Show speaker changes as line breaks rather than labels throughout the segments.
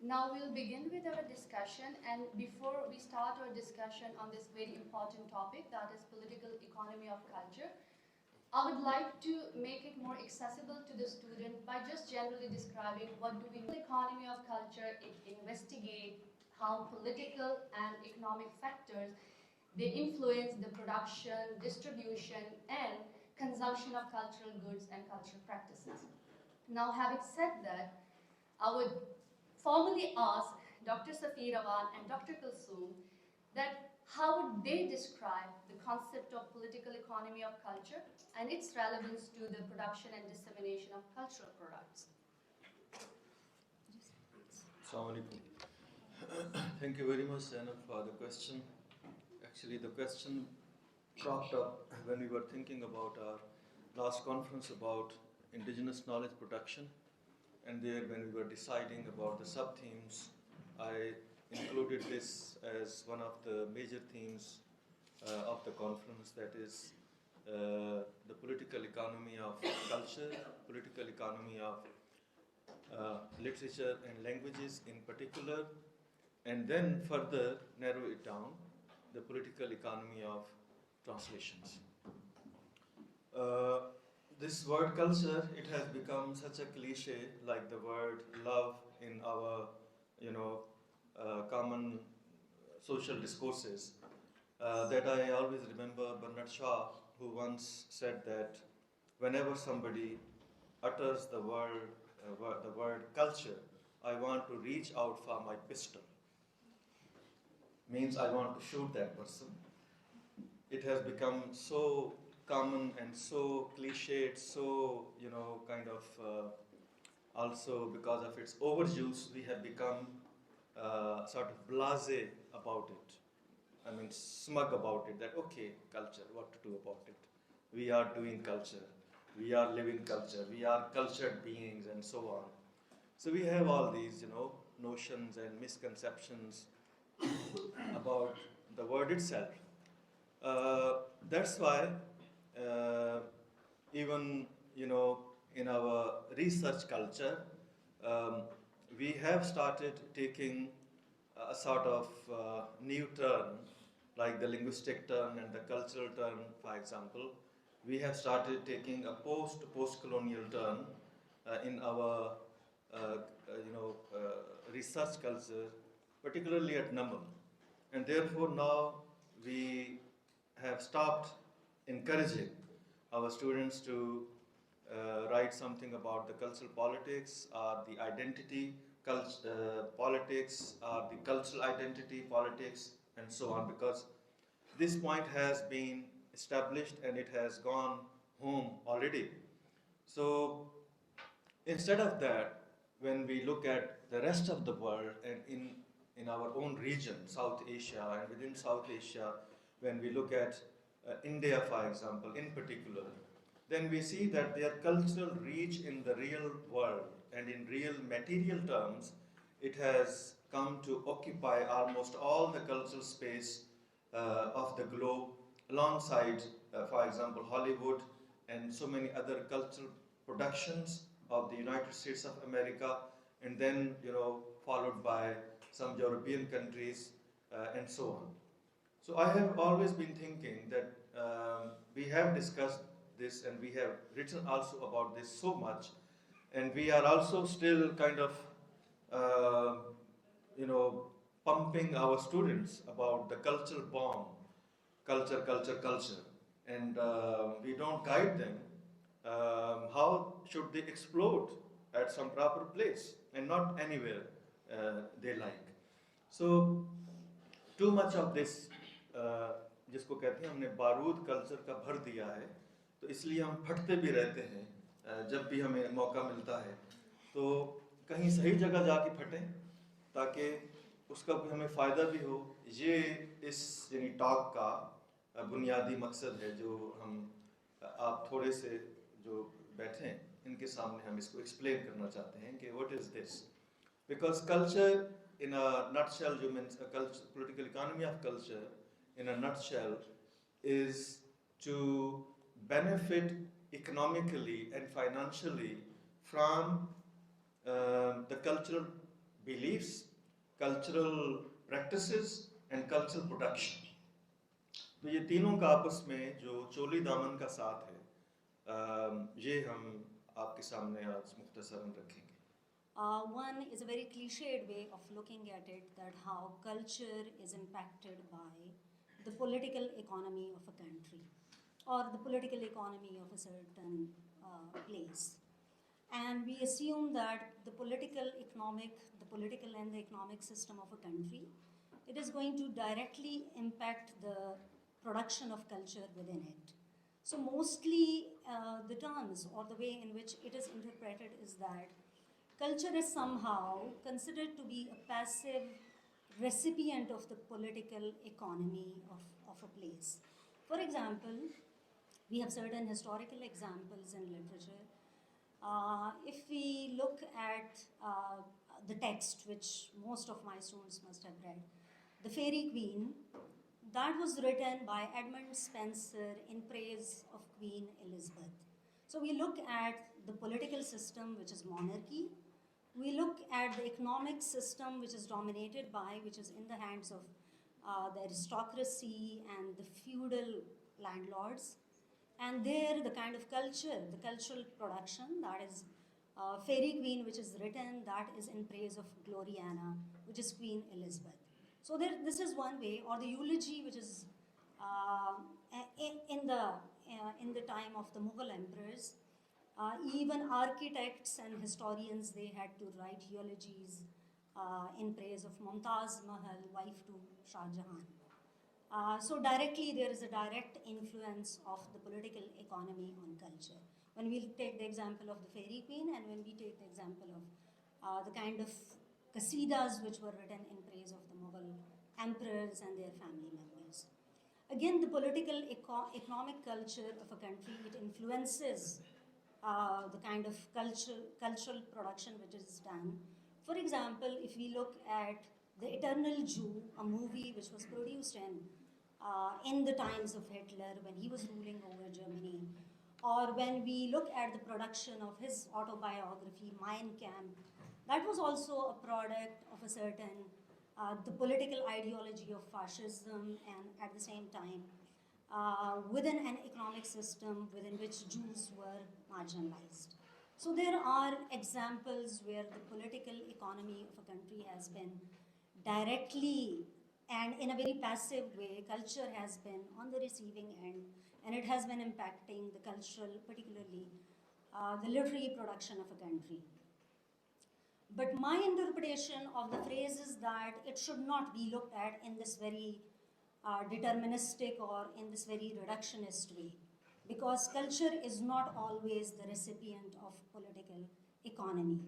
Now we'll begin with our discussion, and before we start our discussion on this very important topic, that is political economy of culture, I would like to make it more accessible to the student by just generally describing what do we mean. Economy of culture, it investigates how political and economic factors they influence the production, distribution, and consumption of cultural goods and cultural practices. Now, having said that, I would formally ask Dr. Safir Awan and Dr. Kalsoom that how would they describe the concept of political economy of culture and its relevance to the production and dissemination of cultural products.
Assalamu alaikum. Thank you very much, Zainub, for the question. Actually, the question cropped up when we were thinking about our last conference about indigenous knowledge production, and there when we were deciding about the sub-themes, I included this as one of the major themes of the conference, that is the political economy of culture, political economy of literature and languages in particular, and then further narrow it down, the political economy of translations. This word culture, it has become such a cliche, like the word love in our, common social discourses, that I always remember Bernard Shaw, who once said that whenever somebody utters the word culture, I want to reach out for my pistol. Means I want to shoot that person. It has become so common and so cliched, so, also because of its overuse, we have become sort of blasé about it. I mean, smug about it, that, okay, culture, what to do about it? We are doing culture, we are living culture, we are cultured beings, and so on. So we have all these, notions and misconceptions about the word itself. That's why even, in our research culture, we have started taking a sort of new turn, like the linguistic turn and the cultural turn, for example. We have started taking a post-colonial turn in our, research culture, particularly at NUML. And therefore now we have stopped encouraging our students to write something about the cultural politics or the identity politics or the cultural identity politics and so on, because this point has been established and it has gone home already. So instead of that, when we look at the rest of the world and in our own region, South Asia, and within South Asia, when we look at India, for example, in particular, then we see that their cultural reach in the real world and in real material terms, it has come to occupy almost all the cultural space of the globe, alongside, for example, Hollywood and so many other cultural productions of the United States of America, and then, followed by some European countries and so on. So I have always been thinking that we have discussed this and we have written also about this so much, and we are also still kind of, pumping our students about the cultural bomb, culture, and we don't guide them how should they explode at some proper place and not anywhere they like. So too much of this, जिसको कहते हैं हमने बारूद culture का भर दिया है, तो इसलिए हम फटते भी रहते हैं जब भी हमें मौका मिलता है, तो कहीं सही जगह जाके फटें ताकि उसका भी हमें फ़ायदा भी हो। ये इस टॉक का बुनियादी मकसद है, जो हम आप थोड़े से जो बैठे हैं इनके सामने हम इसको एक्सप्लेन करना चाहते हैं कि what is this, because culture in a nutshell, political economy of culture in a nutshell is to benefit economically and financially from the cultural beliefs, cultural practices and cultural production. तो ये तीनों का आपस में जो चोली दामन का साथ है, ये हम आपके सामने आज मुख्तसरन रखेंगे.
One is a very cliched way of looking at it, that how culture is impacted by the political economy of a country or the political economy of a certain place. And we assume that the political and the economic system of a country, it is going to directly impact the production of culture within it. So mostly the terms or the way in which it is interpreted is that culture is somehow considered to be a passive recipient of the political economy of a place. For example, we have certain historical examples in literature. If we look at the text, which most of my students must have read, The Fairy Queen, that was written by Edmund Spenser in praise of Queen Elizabeth. So we look at the political system, which is monarchy. We look at the economic system, which is dominated by, which is in the hands of the aristocracy and the feudal landlords. And there, the kind of culture, the cultural production, that is Fairy Queen, which is written, that is in praise of Gloriana, which is Queen Elizabeth. So this is one way, or the eulogy, which is in the time of the Mughal emperors. Even architects and historians, they had to write eulogies in praise of Mumtaz Mahal, wife to Shah Jahan. So directly, there is a direct influence of the political economy on culture. When we take the example of the Fairy Queen, and when we take the example of the kind of qasidas which were written in praise of the Mughal emperors and their family members. Again, the political economic culture of a country, it influences the kind of cultural production which is done. For example, if we look at The Eternal Jew, a movie which was produced in the times of Hitler when he was ruling over Germany, or when we look at the production of his autobiography, Mein Kampf, that was also a product of a certain, the political ideology of fascism, and at the same time, within an economic system within which Jews were marginalized. So there are examples where the political economy of a country has been directly and in a very passive way, culture has been on the receiving end, and it has been impacting the cultural, particularly the literary production of a country. But my interpretation of the phrase is that it should not be looked at in this very deterministic or in this very reductionist way, because culture is not always the recipient of political economy.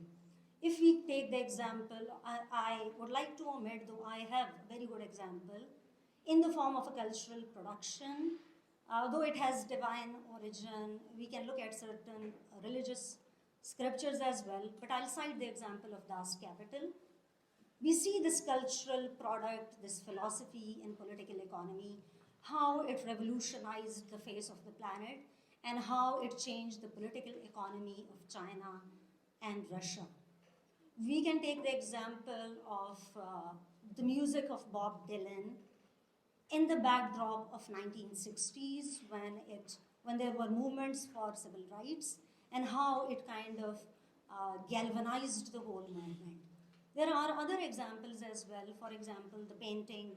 If we take the example, I would like to omit, though I have a very good example, in the form of a cultural production, though it has divine origin, we can look at certain religious scriptures as well, but I'll cite the example of Das Kapital. We see this cultural product, this philosophy in political economy, how it revolutionized the face of the planet, and how it changed the political economy of China and Russia. We can take the example of the music of Bob Dylan in the backdrop of 1960s when there were movements for civil rights, and how it kind of galvanized the whole movement. There are other examples as well. For example, the painting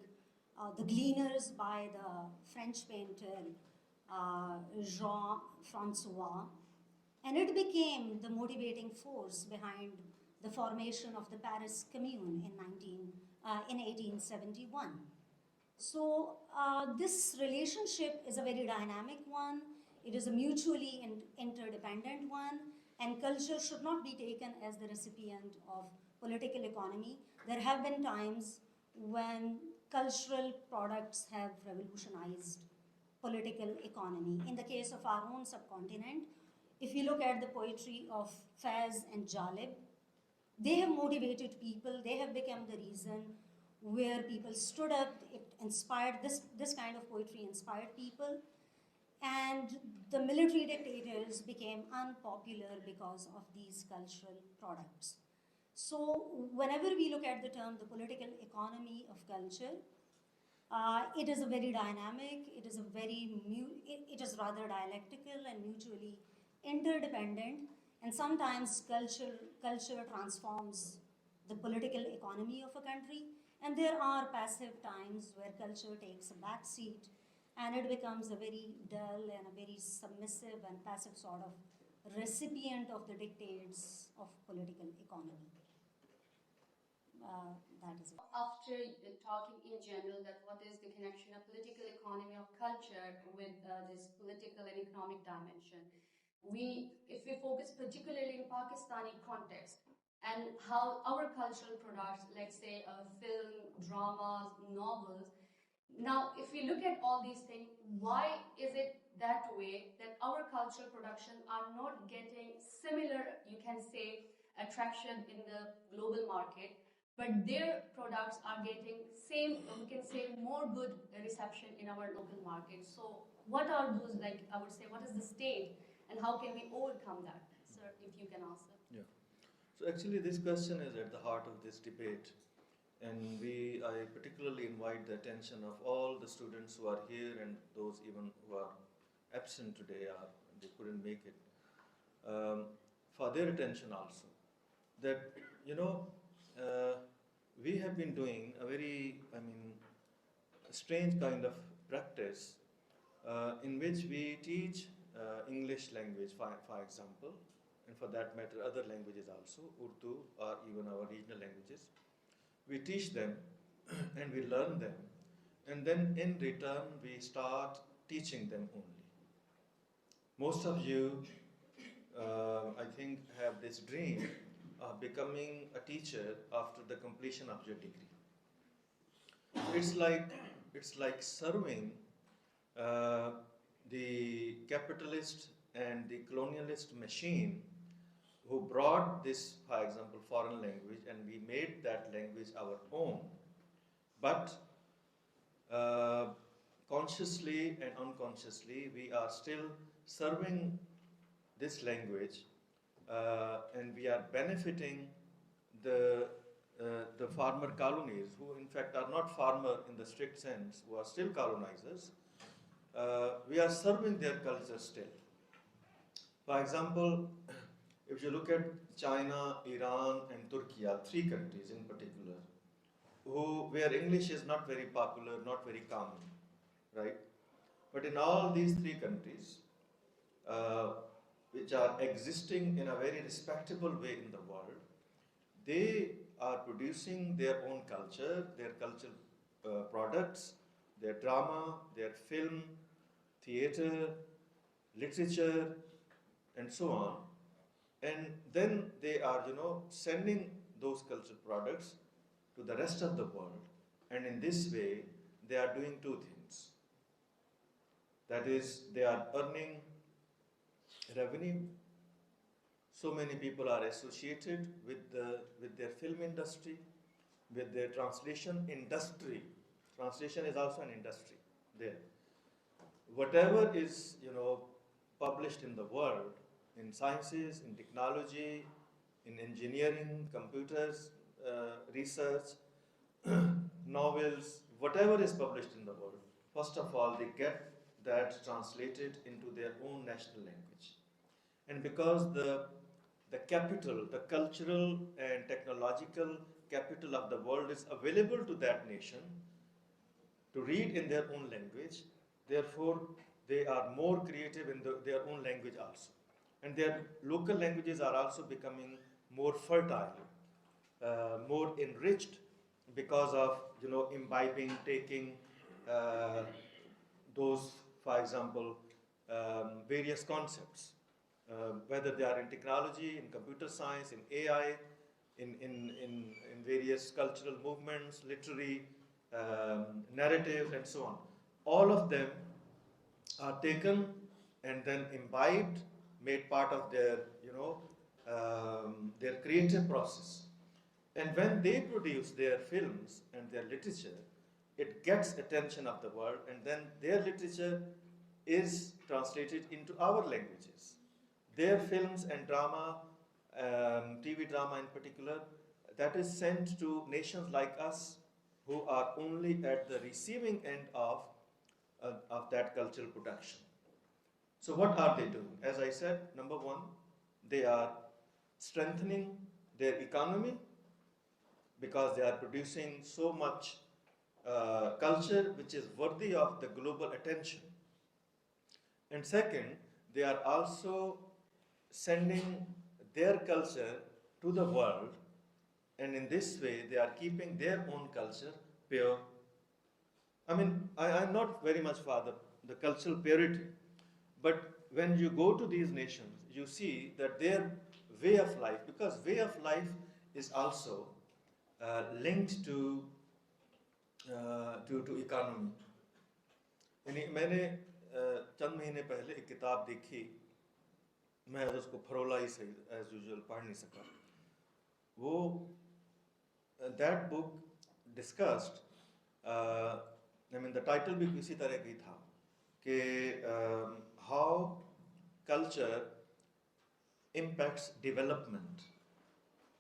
The Gleaners by the French painter Jean-Francois, and it became the motivating force behind the formation of the Paris Commune in 1871. So this relationship is a very dynamic one. It is a mutually interdependent one, and culture should not be taken as the recipient of political economy. There have been times when cultural products have revolutionized political economy. In the case of our own subcontinent, if you look at the poetry of Faiz and Jalib, they have motivated people, they have become the reason where people stood up. It inspired, this kind of poetry inspired people, and the military dictators became unpopular because of these cultural products. So whenever we look at the term the political economy of culture, it is a very dynamic, it is a very, it is rather dialectical and mutually interdependent, and sometimes culture transforms the political economy of a country, and there are passive times where culture takes a back seat and it becomes a very dull and a very submissive and passive sort of recipient of the dictates of political economy. That is it.
After talking in general that what is the connection of political economy of culture with this political and economic dimension, if we focus particularly in Pakistani context and how our cultural products, let's say film, dramas, novels, now if we look at all these things, why is it that way that our cultural production are not getting similar, you can say, attraction in the global market, but their products are getting same, we can say, more good reception in our local market? So what are those, like, I would say, what is the state and how can we overcome that? Sir, if you can answer.
Yeah. So actually this question is at the heart of this debate, and I particularly invite the attention of all the students who are here and those even who are absent today or they couldn't make it, for their attention also, that we have been doing a very, strange kind of practice in which we teach English language, for example, and for that matter other languages also, Urdu or even our regional languages. We teach them and we learn them, and then in return we start teaching them only. Most of you, I think, have this dream of becoming a teacher after the completion of your degree. It's like serving the capitalist and the colonialist machine who brought this, for example, foreign language, and we made that language our own. But consciously and unconsciously, we are still serving this language, and we are benefiting the farmer colonies, who in fact are not farmer in the strict sense, who are still colonizers. We are serving their culture still. For example, if you look at China, Iran and Turkey, are three countries in particular, where English is not very popular, not very common, right? But in all these three countries, which are existing in a very respectable way in the world, they are producing their own culture, their cultural products, their drama, their film, theater, literature, and so on. And then they are, sending those cultural products to the rest of the world. And in this way, they are doing two things. That is, they are earning revenue. So many people are associated with their film industry, with their translation industry. Translation is also an industry there. Whatever is, published in the world, in sciences, in technology, in engineering, computers, research, novels, whatever is published in the world, first of all, they get that translated into their own national language. And because the capital, the cultural and technological capital of the world is available to that nation to read in their own language, therefore they are more creative in their own language also. And their local languages are also becoming more fertile, more enriched because of, imbibing, taking those, for example, various concepts, whether they are in technology, in computer science, in AI, in various cultural movements, literary narratives, and so on. All of them are taken and then imbibed, made part of their, their creative process. And when they produce their films and their literature, it gets attention of the world, and then their literature is translated into our languages. Their films and drama, TV drama in particular, that is sent to nations like us who are only at the receiving end of that cultural production. So what are they doing? As I said, number one, they are strengthening their economy because they are producing so much culture which is worthy of the global attention. And second, they are also sending their culture to the world, and in this way they are keeping their own culture pure. I mean, I'm not very much for the cultural purity, but when you go to these nations, you see that their way of life, because way of life is also linked to economy. यानी मैंने चंद महीने पहले एक किताब देखी, मैं उसको फरोला ही सही एज यूजुअल पढ़ नहीं सका. वो that book discussed, I mean the title भी किसी तरह की था कि हाउ कल्चर इम्पैक्ट्स डेवलपमेंट,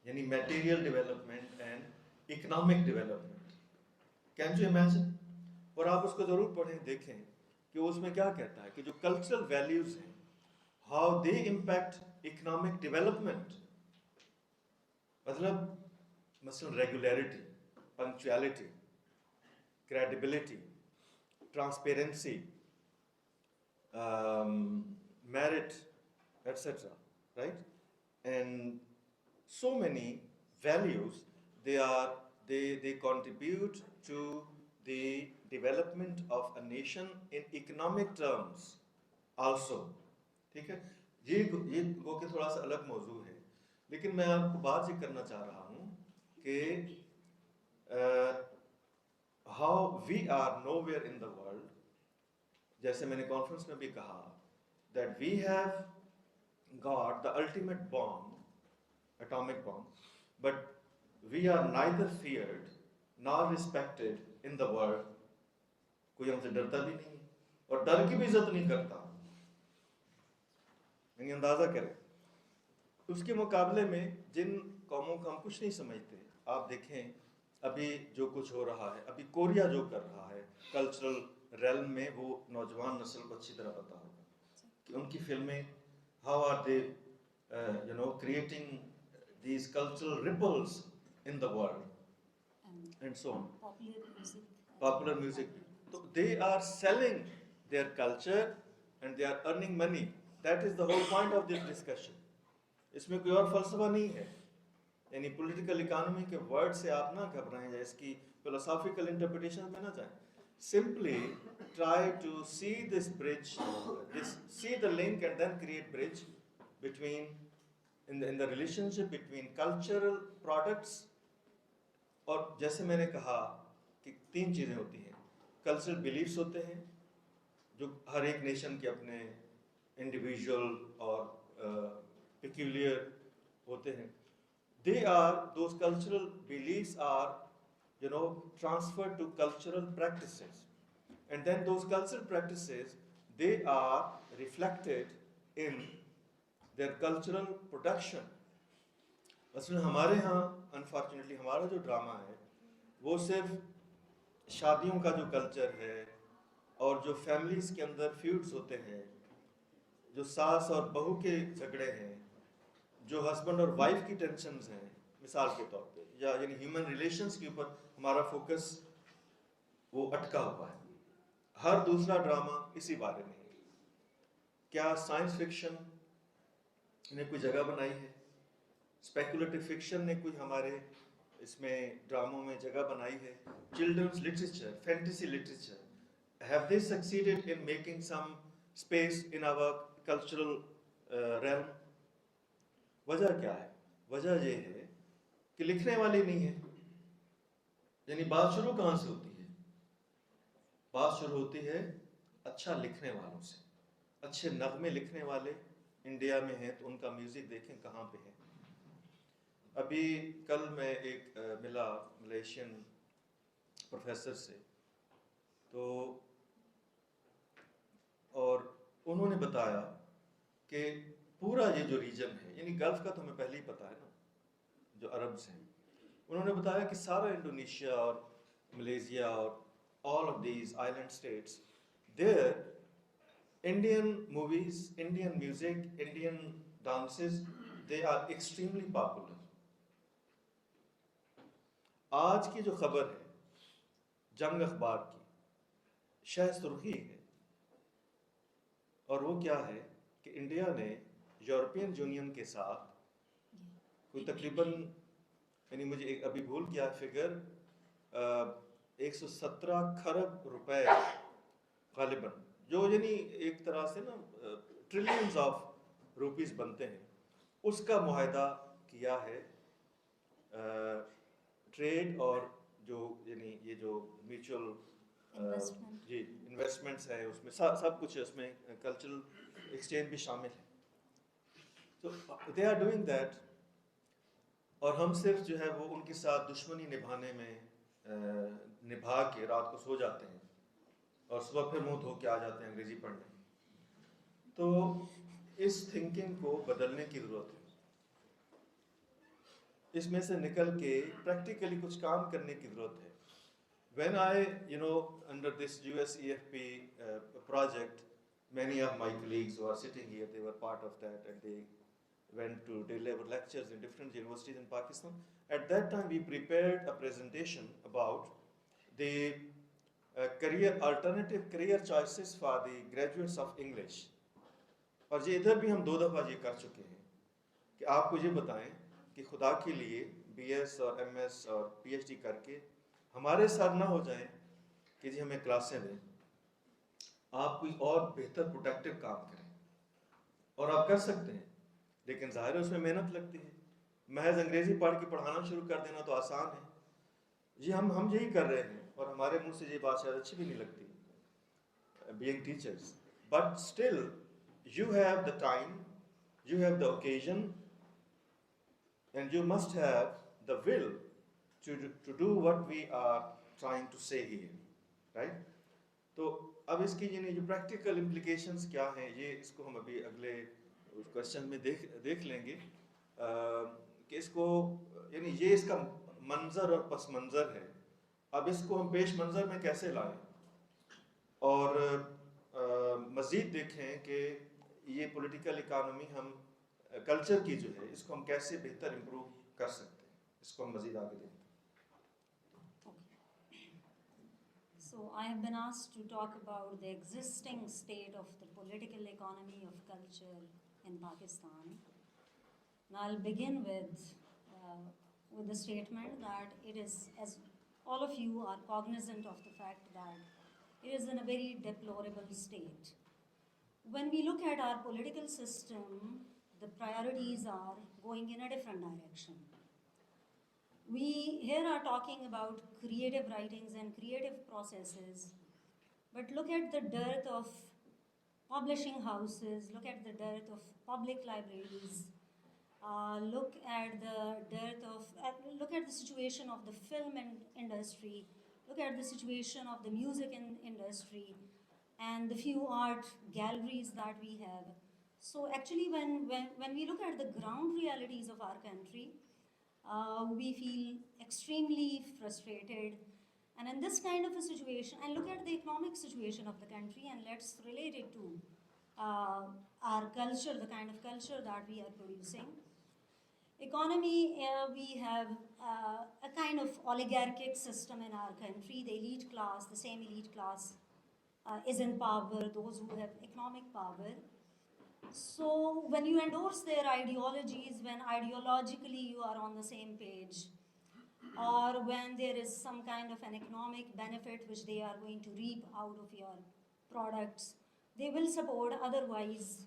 यानी material development and economic development. Can you imagine? और आप उसको ज़रूर पढ़ें, देखें कि उसमें क्या कहता है कि जो कल्चरल वैल्यूज़ हैं, how they impact economic development. मसलन regularity, punctuality, credibility, transparency, merit, etc. Right? And so many values, they contribute to the development of a nation in economic terms also. ठीक है, ये गो के थोड़ा सा अलग मौजू है, लेकिन मैं आपको बात ये करना चाह रहा हूँ कि how we are nowhere in the world. जैसे मैंने कॉन्फ्रेंस में भी कहा that we have got the ultimate bomb, atomic bomb, but we are neither feared nor respected in the world. कोई हमसे डरता भी नहीं और डर की भी इज्जत नहीं करता. यानी अंदाजा करें, उसके मुकाबले में जिन कौमों को हम कुछ नहीं समझते, आप देखें अभी जो कुछ हो रहा है, अभी कोरिया जो कर रहा है कल्चरल रेल्म में, वो नौजवान नस्ल को अच्छी तरह पता होगा कि उनकी फिल्में how are they creating these cultural ripples in the world and so on. Popular music. So they are selling their culture and they are earning money. That is the whole point of this discussion. इसमें कोई और फलसफा नहीं है. यानी political economy के word से आप ना घबराएं या इसकी फिलोसॉफिकल इंटरप्रिटेशन में ना जाएं. Simply try to see this bridge, see the link and then create bridge between in the relationship between cultural products. और जैसे मैंने कहा कि तीन चीज़ें होती हैं. कल्चरल बिलीफ्स होते हैं जो हर एक नेशन के अपने इंडिविजुअल और peculiar होते हैं. They are, those cultural beliefs are, transferred to cultural practices, and then those cultural practices, they are reflected in their cultural production. मसलन हमारे यहाँ अनफॉर्चुनेटली हमारा जो ड्रामा है वो सिर्फ शादियों का जो कल्चर है और जो फैमिलीज़ के अंदर फ्यूड्स होते हैं, जो सास और बहू के झगड़े हैं, जो हस्बैंड और वाइफ की टेंशन्स हैं मिसाल के तौर पे, या यानी ह्यूमन रिलेशंस के ऊपर हमारा फोकस वो अटका हुआ है. हर दूसरा ड्रामा इसी बारे में है. क्या साइंस फिक्शन ने कोई जगह बनाई है? स्पेकुलेटिव फिक्शन ने कोई हमारे इसमें ड्रामों में जगह बनाई है? Children's literature, fantasy literature, have they succeeded in making some space in our cultural realm? वजह क्या है? वजह ये है कि लिखने वाले नहीं है. यानी बात शुरू कहाँ से होती है? बात शुरू होती है अच्छा लिखने वालों से. अच्छे नगमे लिखने वाले इंडिया में हैं तो उनका म्यूजिक देखें कहाँ पे है. अभी कल मैं एक मिला मलेशियन प्रोफेसर से, तो और उन्होंने बताया कि पूरा ये जो रीजन है, यानी गल्फ का तो हमें पहले ही पता है ना, जो अरब्स हैं, उन्होंने बताया कि सारा इंडोनेशिया और मलेशिया और all of these island states, there Indian movies, Indian music, Indian dances, they are extremely popular. आज की जो खबर है जंग अखबार की, शह सुर्खी है, और वो क्या है कि इंडिया ने यूरोपियन यूनियन के साथ कोई तकरीबन, यानी मुझे एक अभी भूल गया फिगर, 117 खरब रुपए गालिबन, जो यानी एक तरह से ना ट्रिलियंस ऑफ रुपीस बनते हैं, उसका मुआहदा किया है ट्रेड और जो यानी ये जो म्यूचुअल जी इन्वेस्टमेंट्स है उसमें सब कुछ है, उसमें कल्चरल एक्सचेंज भी शामिल है. तो दे आर डूइंग दैट, और हम सिर्फ जो है वो उनके साथ दुश्मनी निभाने में निभा के रात को सो जाते हैं और सुबह फिर मुंह धो के आ जाते हैं अंग्रेजी पढ़ने. तो इस थिंकिंग को बदलने की ज़रूरत है, इसमें से निकल के प्रैक्टिकली कुछ काम करने की ज़रूरत है. When I, under this USEFP project, many of my colleagues who are sitting here, they were part of that, and they went to deliver lectures in different universities in Pakistan. At that time, we prepared a presentation about the alternative career choices for the graduates of English. और ये इधर भी हम 2 दफ़ा ये कर चुके हैं कि आपको ये बताएं कि खुदा के लिए BS और MS और PhD करके हमारे साथ ना हो जाए कि जी हमें क्लासें दें, आप कोई और बेहतर प्रोडक्टिव काम करें, और आप कर सकते हैं, लेकिन ज़ाहिर है उसमें मेहनत लगती है. महज अंग्रेज़ी पढ़ के पढ़ाना शुरू कर देना तो आसान है. जी हम यही कर रहे हैं, और हमारे मुंह से ये बात शायद अच्छी भी नहीं लगती, being teachers, but still you have the time, you have the occasion, and you must have the will to do what we are trying to say here, right? तो अब इसकी यानी जो प्रैक्टिकल इम्प्लीकेशंस क्या हैं, ये इसको हम अभी अगले क्वेश्चन में देख लेंगे कि इसको यानी ये इसका मंजर और पस मंजर है. अब इसको हम पेश मंजर में कैसे लाएं और मज़ीद देखें कि ये पॉलिटिकल इकानमी हम कल्चर की जो है इसको हम कैसे बेहतर इम्प्रूव कर सकते हैं, इसको हम मज़ीद आगे देखें.
So I have been asked to talk about the existing state of the political economy of culture in Pakistan. And I'll begin with the statement that it is, as all of you are cognizant of the fact that it is in a very deplorable state. When we look at our political system, the priorities are going in a different direction. We here are talking about creative writings and creative processes, but look at the dearth of publishing houses, look at the dearth of public libraries, look at the situation of the film industry, look at the situation of the music industry, and the few art galleries that we have. So actually when we look at the ground realities of our country, we feel extremely frustrated. And in this kind of a situation, and look at the economic situation of the country, and let's relate it to our culture, the kind of culture that we are producing. Economy, we have a kind of oligarchic system in our country. The elite class, the same elite class is in power, those who have economic power. So when you endorse their ideologies, when ideologically you are on the same page, or when there is some kind of an economic benefit which they are going to reap out of your products, they will support. Otherwise,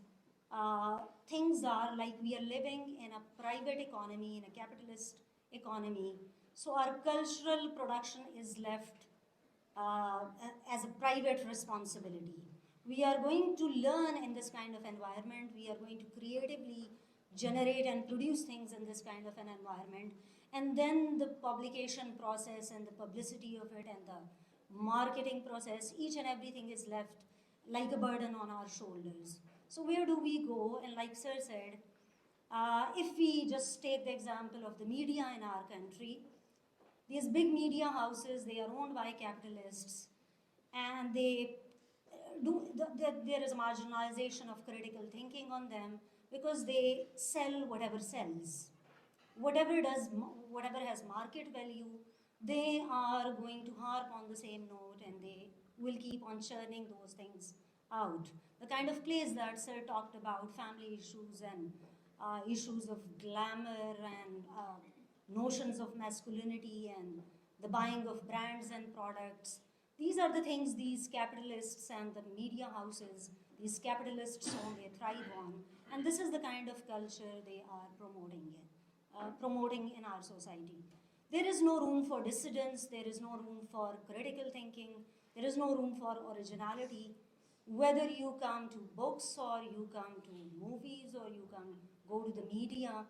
things are like we are living in a private economy, in a capitalist economy. So our cultural production is left as a private responsibility. We are going to learn in this kind of environment. We are going to creatively generate and produce things in this kind of an environment. And then the publication process and the publicity of it and the marketing process, each and everything is left like a burden on our shoulders. So where do we go? And like Sir said, if we just take the example of the media in our country, These big media houses, they are owned by capitalists, and they there is a marginalization of critical thinking on them because they sell whatever sells. Whatever has market value, they are going to harp on the same note, and they will keep on churning those things out. The kind of plays that Sir talked about, family issues and issues of glamour and notions of masculinity and the buying of brands and products. These are the things these capitalists and the media houses, these capitalists they thrive on. And this is the kind of culture they are promoting in our society. There is no room for dissidence, there is no room for critical thinking, there is no room for originality. Whether you come to books or you come to movies or you go to the media,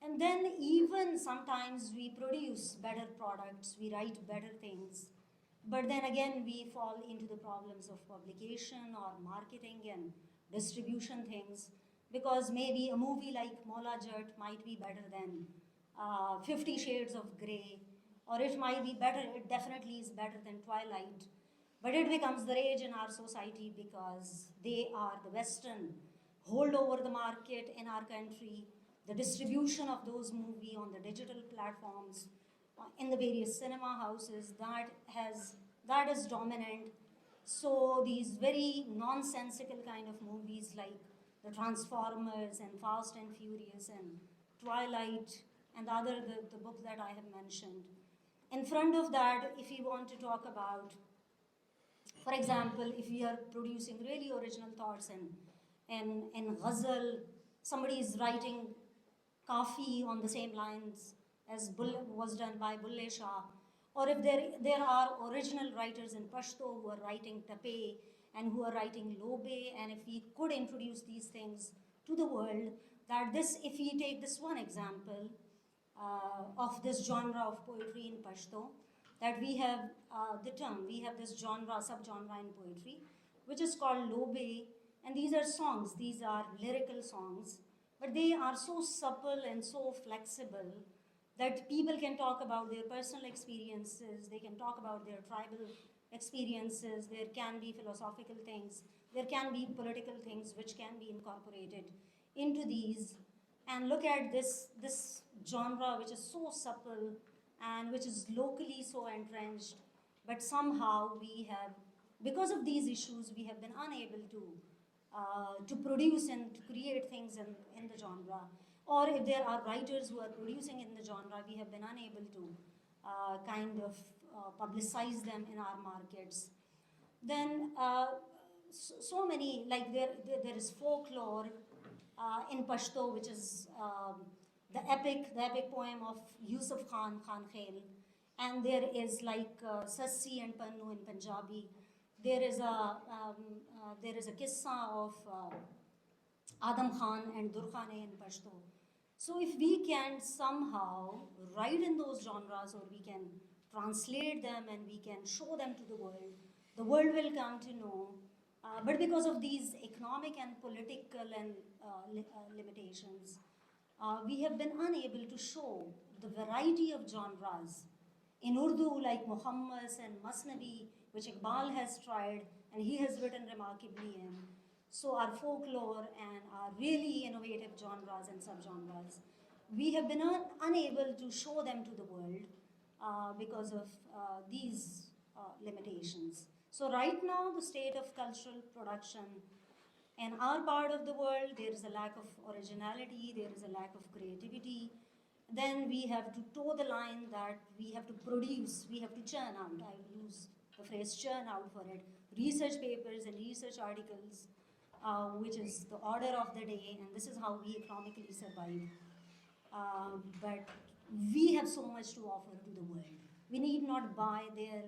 and then even sometimes we produce better products, we write better things, but then again we fall into the problems of publication or marketing and distribution things, because maybe a movie like 𝒊𝒐𝒏𝒐𝒎𝒚 might be better than 50 Shades of Grey, or it might be better, it definitely is better than Twilight, but it becomes the rage in our society because they are the Western hold over the market in our country, the distribution of those movies on the digital platforms, in the various cinema houses, that is dominant. So these very nonsensical kind of movies like the Transformers and Fast and Furious and Twilight and the book that I have mentioned. In front of that, if you want to talk about, for example, if we are producing really original thoughts in ghazal, somebody is writing kafi on the same lines as was done by Bulle Shah, or if there are original writers in Pashto who are writing tape and who are writing lobe, and if we could introduce these things to the world, that this, if we take this one example of this genre of poetry in Pashto, that we have we have this genre, subgenre in poetry, which is called lobe, and these are songs, these are lyrical songs, but they are so supple and so flexible that people can talk about their personal experiences, they can talk about their tribal experiences, there can be philosophical things, there can be political things which can be incorporated into these. And look at this genre which is so supple and which is locally so entrenched, but somehow we have, because of these issues, we have been unable to produce and to create things in the genre. Or if there are writers who are producing in the genre, we have been unable to publicize them in our markets. Then so many, like there is folklore in Pashto, which is the epic poem of Yusuf Khan Khel, and there is like Sassi and Pannu in Punjabi. There is a kissa of Adam Khan and Durkhane in Pashto. So if we can somehow write in those genres, or we can translate them and we can show them to the world will come to know. But because of these economic and political and limitations, we have been unable to show the variety of genres. In Urdu, like Muhammad and Masnavi, which Iqbal has tried, and he has written remarkably in. So our folklore and our really innovative genres and subgenres, we have been unable to show them to the world because of these limitations. So right now, the state of cultural production in our part of the world, there is a lack of originality, there is a lack of creativity. Then we have to toe the line that we have to produce, we have to churn out. I use the phrase churn out for it. Research papers and research articles, which is the order of the day, and this is how we economically survive. But we have so much to offer to the world. We need not buy their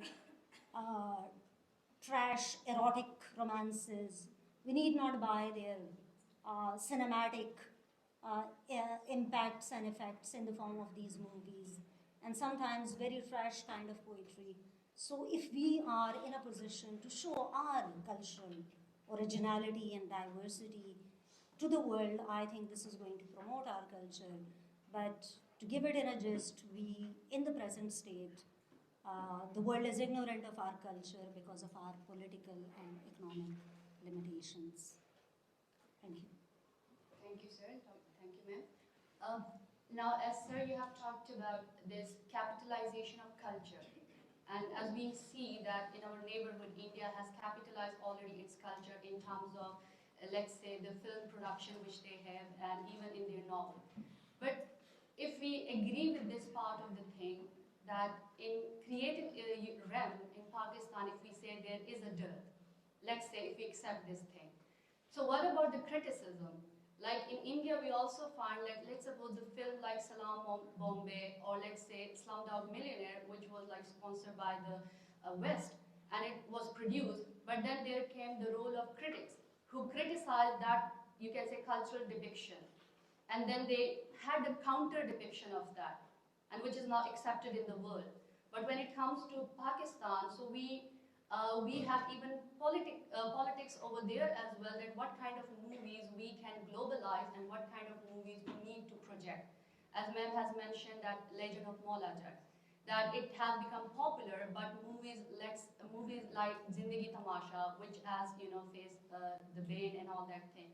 trash erotic romances. We need not buy their cinematic impacts and effects in the form of these movies, and sometimes very trash kind of poetry. So if we are in a position to show our cultural originality and diversity to the world, I think this is going to promote our culture. But To give it in a gist, we, in the present state, the world is ignorant of our culture because of our political and economic limitations. Thank you.
Thank you, sir. Thank you, ma'am. Now, as sir, you have talked about this capitalization of culture. And as we see that in our neighborhood, India has capitalized already its culture in terms of, let's say, the film production which they have, and even in their novel. But if we agree with this part of the thing, that in creative realm in Pakistan, if we say there is a dearth, let's say if we accept this thing. So what about the criticism? Like in India, we also find, like, let's suppose the film like Salam Bombay, or let's say Slumdog Millionaire, which was like sponsored by the West, and it was produced, but then there came the role of critics who criticized that, you can say, cultural depiction. And then they had a counter depiction of that, and which is not accepted in the world. But when it comes to Pakistan, so we have even politics over there as well, that what kind of movies we can globalize and what kind of movies we need to project. As ma'am has mentioned that Legend of Maulajak, that it has become popular, but movies like Zindagi Tamasha, which has, faced the ban and all that thing.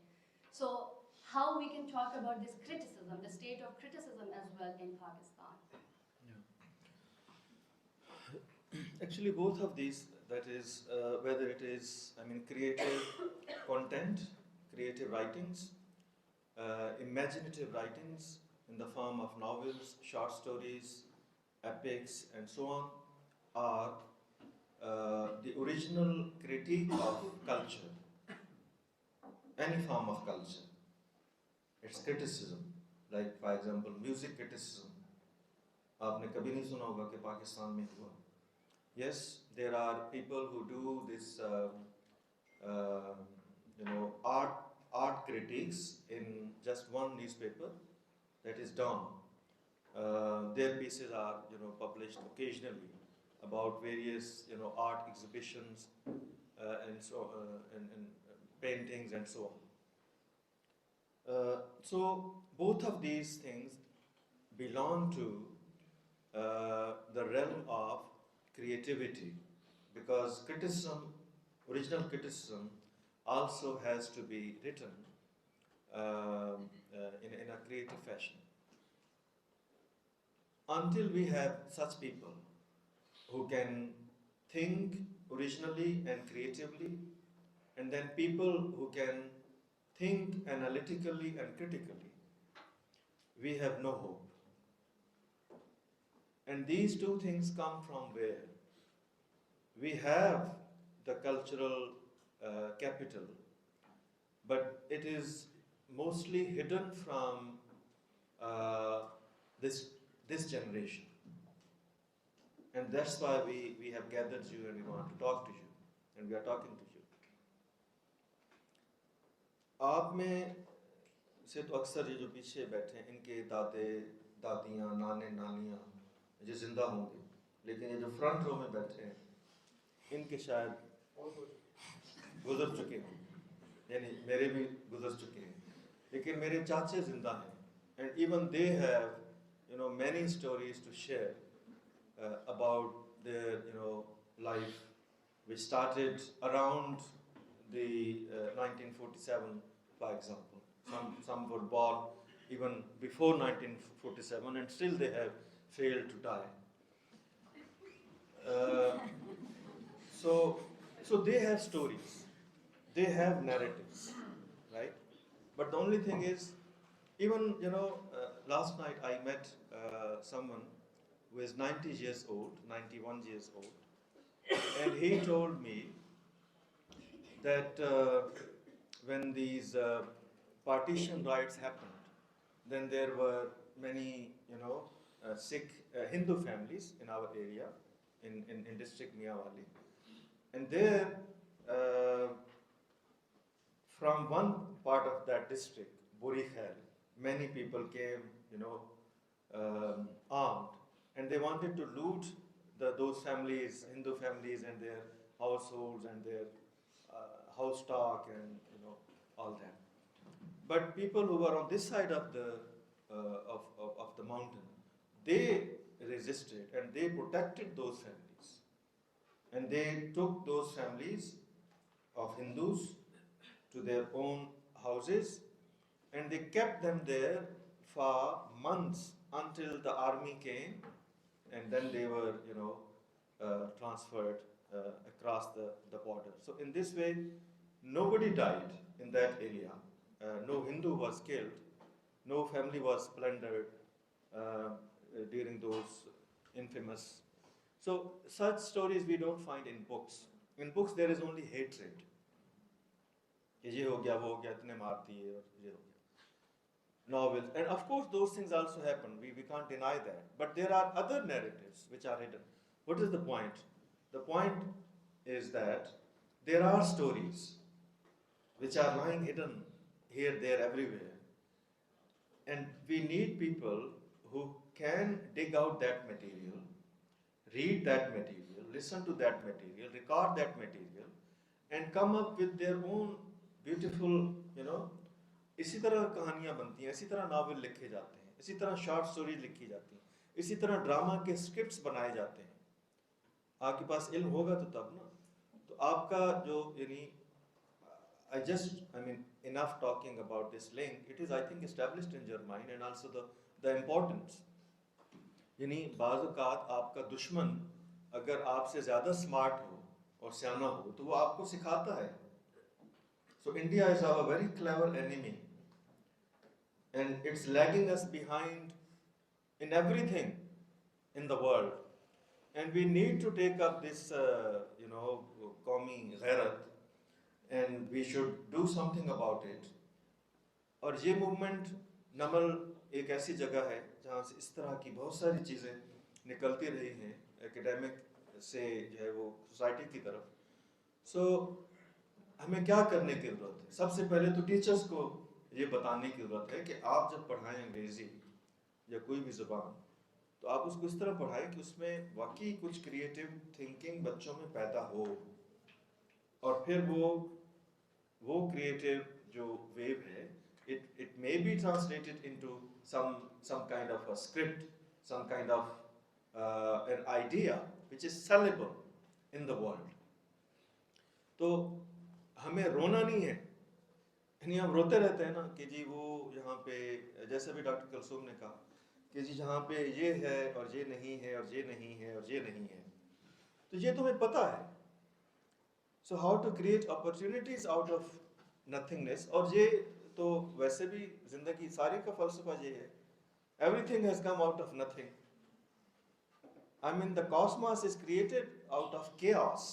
So how we can talk about this criticism, the state of criticism as well in Pakistan?
Yeah. Actually, both of these, that is, whether it is, creative content, creative writings, imaginative writings in the form of novels, short stories, epics, and so on, are the original critique of culture, any form of culture. It's criticism. Like, for example, music criticism. आपने कभी नहीं सुना होगा कि पाकिस्तान में हुआ. Yes, there are people who do this, art critiques in just one newspaper, that is Dawn. Their pieces are, published occasionally about various, art exhibitions and so and paintings and so on. So both of these things belong to the realm of creativity, because criticism, original criticism, also has to be written in a creative fashion. Until we have such people who can think originally and creatively, and then people who can think analytically and critically, we have no hope. And these two things come from where? We have the cultural capital, but it is mostly hidden from this generation. And that's why we have gathered you and we want to talk to you, and we are talking to you. आप में से तो अक्सर ये जो पीछे बैठे हैं, इनके दादे दादियाँ नाने नानियाँ जो जिंदा होंगे, लेकिन ये जो फ्रंट रो में बैठे हैं, इनके शायद गुजर चुके हैं, यानी मेरे भी गुजर चुके हैं, लेकिन मेरे चाचे जिंदा हैं, and even they have, many stories to share about their, life, which started around the 1947, for example. Some were born even before 1947, and still they have failed to die. So they have stories, they have narratives, right? But the only thing is, even, last night I met someone who is 90 years old, 91 years old, and he told me that when these partition riots happened, then there were many, Sikh Hindu families in our area, in district Miawali. And there, from one part of that district, Burikhel, many people came, armed, and they wanted to loot those families, Hindu families, and their households and their house stock and all that. But people who were on this side of the mountain, they resisted and they protected those families. And they took those families of Hindus to their own houses and they kept them there for months until the army came, and then they were, transferred across the border. So in this way, nobody died in that area. No Hindu was killed. No family was plundered during those infamous. So such stories we don't find in books. In books there is only hatred. ये हो गया, वो हो गया, इतने मार दिए और ये हो गया. Novels, and of course those things also happen. We can't deny that. But there are other narratives which are hidden. What is the point? The point is that there are stories which are lying hidden here, there, everywhere. And we need people who can dig out that material, read that material, listen to that material, record that material, and come up with their own beautiful, इसी तरह कहानियाँ बनती हैं, इसी तरह novel लिखे जाते हैं, इसी तरह शॉर्ट स्टोरीज लिखी जाती हैं, इसी तरह ड्रामा के स्क्रिप्ट्स बनाए जाते हैं. आपके पास इल्म होगा तो तब ना. तो आपका जो enough talking about this link. It is, I think, established in your mind, and also the importance. बाज़ औक़ात आपका दुश्मन अगर आपसे ज़्यादा स्मार्ट हो और सियाना हो तो वो आपको सिखाता है. So India is our very clever enemy, and it's lagging us behind in everything in the world. And we need to take up this, qawmi ghairat, and we should do something about it. और ये movement नमल एक ऐसी जगह है जहाँ से इस तरह की बहुत सारी चीज़ें निकलती रही हैं एकेडमिक से जो है वो सोसाइटी की तरफ. सो हमें क्या करने की ज़रूरत है? सबसे पहले तो टीचर्स को ये बताने की ज़रूरत है कि आप जब पढ़ाएं अंग्रेज़ी या कोई भी ज़ुबान, तो आप उसको इस तरह पढ़ाएं कि उसमें वाकई कुछ क्रिएटिव थिंकिंग बच्चों में पैदा हो, और फिर वो क्रिएटिव जो वेव है, it may be translated into some kind of a script, some kind of an idea which is sellable in the world. तो हमें रोना नहीं है. यानी हम रोते रहते हैं ना कि जी वो यहाँ पे, जैसे भी डॉक्टर कलसूम ने कहा कि जी जहाँ पे ये है और ये नहीं है और ये नहीं है और ये नहीं है, तो ये तुम्हें पता है. So how to create opportunities out of nothingness. और ये तो वैसे भी जिंदगी सारी का फलसफा ये है, everything has come out of nothing. I mean the cosmos is created out of chaos.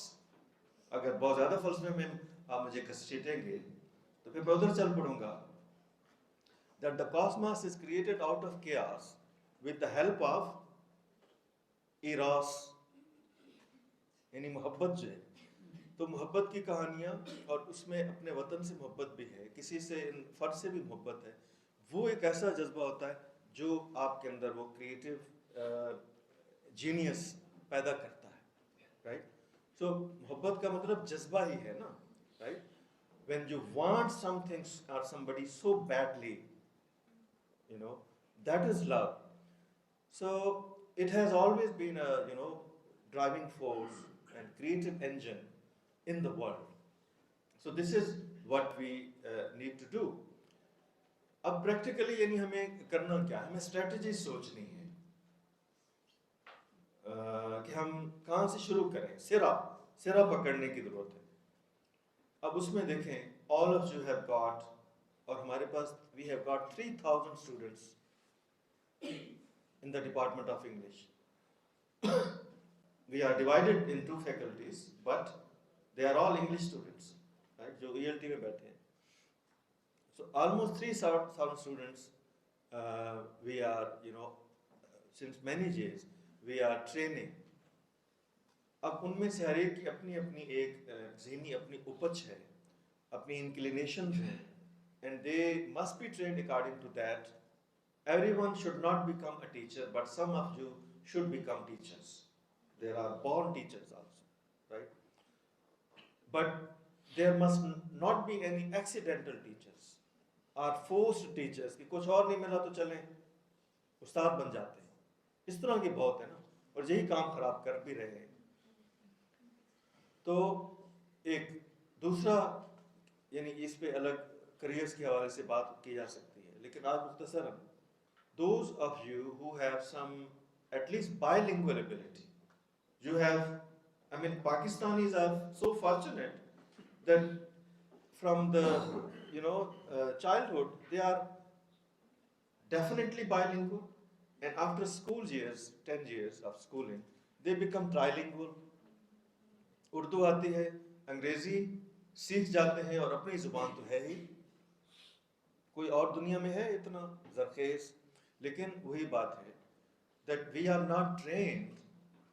अगर बहुत ज़्यादा फलसफे में आप मुझे घसीटेंगे तो फिर मैं उधर चल पड़ूंगा. That the cosmos is created out of chaos with the help of eros, यानी मोहब्बत जो है. तो मोहब्बत की कहानियाँ, और उसमें अपने वतन से मोहब्बत भी है, किसी से फ़र्द से भी मोहब्बत है. वो एक ऐसा जज्बा होता है जो आपके अंदर वो क्रिएटिव जीनियस पैदा करता है. राइट. सो मोहब्बत का मतलब जज्बा ही है ना. Right. When you want something or somebody so badly, that is love. So it has always been a driving force and creative engine in the world. So this is what we need to do. अब practically यानी हमें करना क्या है? हमें strategy सोचनी है कि हम कहाँ से शुरू करें. सिरा पकड़ने की ज़रूरत है. अब उसमें देखें, all of you have got, और हमारे पास we have got 3,000 students in the Department of English. We are divided in 2 faculties, but they are all English students, right? जो ELT में बैठे हैं. So almost 3,000 students we are, since many years we are training. अब उनमें से हर एक की अपनी अपनी एक ज़हनी अपनी उपज है, अपनी inclinations हैं, and they must be trained according to that. Everyone should not become a teacher, but some of you should become teachers. There are born teachers also, right? But there must not be any accidental teachers or forced teachers कि कुछ और नहीं मिला तो चलें उस्ताद बन जाते हैं. इस तरह के बहुत है ना, और यही काम खराब कर भी रहे हैं। तो एक दूसरा, यानी इस पे अलग करियर्स के हवाले से बात की जा सकती है, लेकिन आज मुख्तसरन those of you who have some at least bilingual ability, you have, I mean, Pakistanis are so fortunate that from the childhood they are definitely bilingual, and after school years, 10 years of schooling, they become trilingual. Urdu आती है, अंग्रेजी सीख जाते हैं, और अपनी जुबान तो है ही, कोई और दुनिया में है इतना जरखेज। लेकिन वही बात है that we are not trained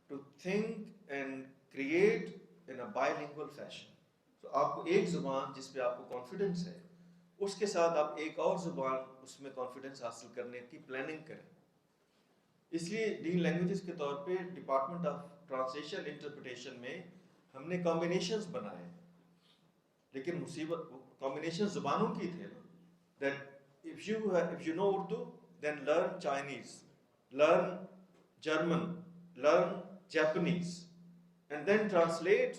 to think and create in a bilingual fashion. So आपको एक जुबान जिस पे आपको कॉन्फिडेंस है, उसके साथ आप एक और जुबान उसमें कॉन्फिडेंस हासिल करने की प्लानिंग करें। इसलिए डीन लैंग्वेजेस के तौर पे डिपार्टमेंट ऑफ ट्रांसलेशन इंटरप्रिटेशन में हमने कॉम्बिनेशंस बनाए, लेकिन मुसीबत कॉम्बिनेशन जुबानों की थे ना, that if you know Urdu, then learn Chinese, learn German, learn Japanese, and then translate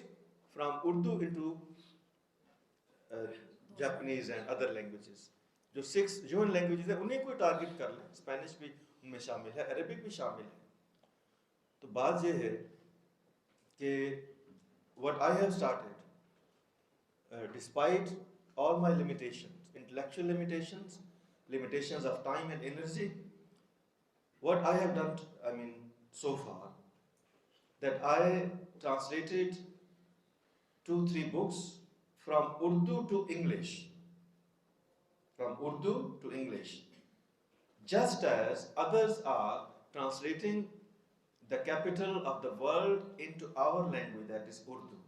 from Urdu into Japanese and other languages. जो 6 ह्यूमन लैंग्वेजेस है उन्हीं को टारगेट कर लें, स्पेनिश भी उनमें शामिल है, अरबिक भी शामिल है। तो बात ये है कि what I have started, despite all my limitations, intellectual limitations, limitations of time and energy, what I have done, so far, that I translated 2-3 books from Urdu to English. From Urdu to English. Just as others are translating the capital of the world into our language, that is Urdu.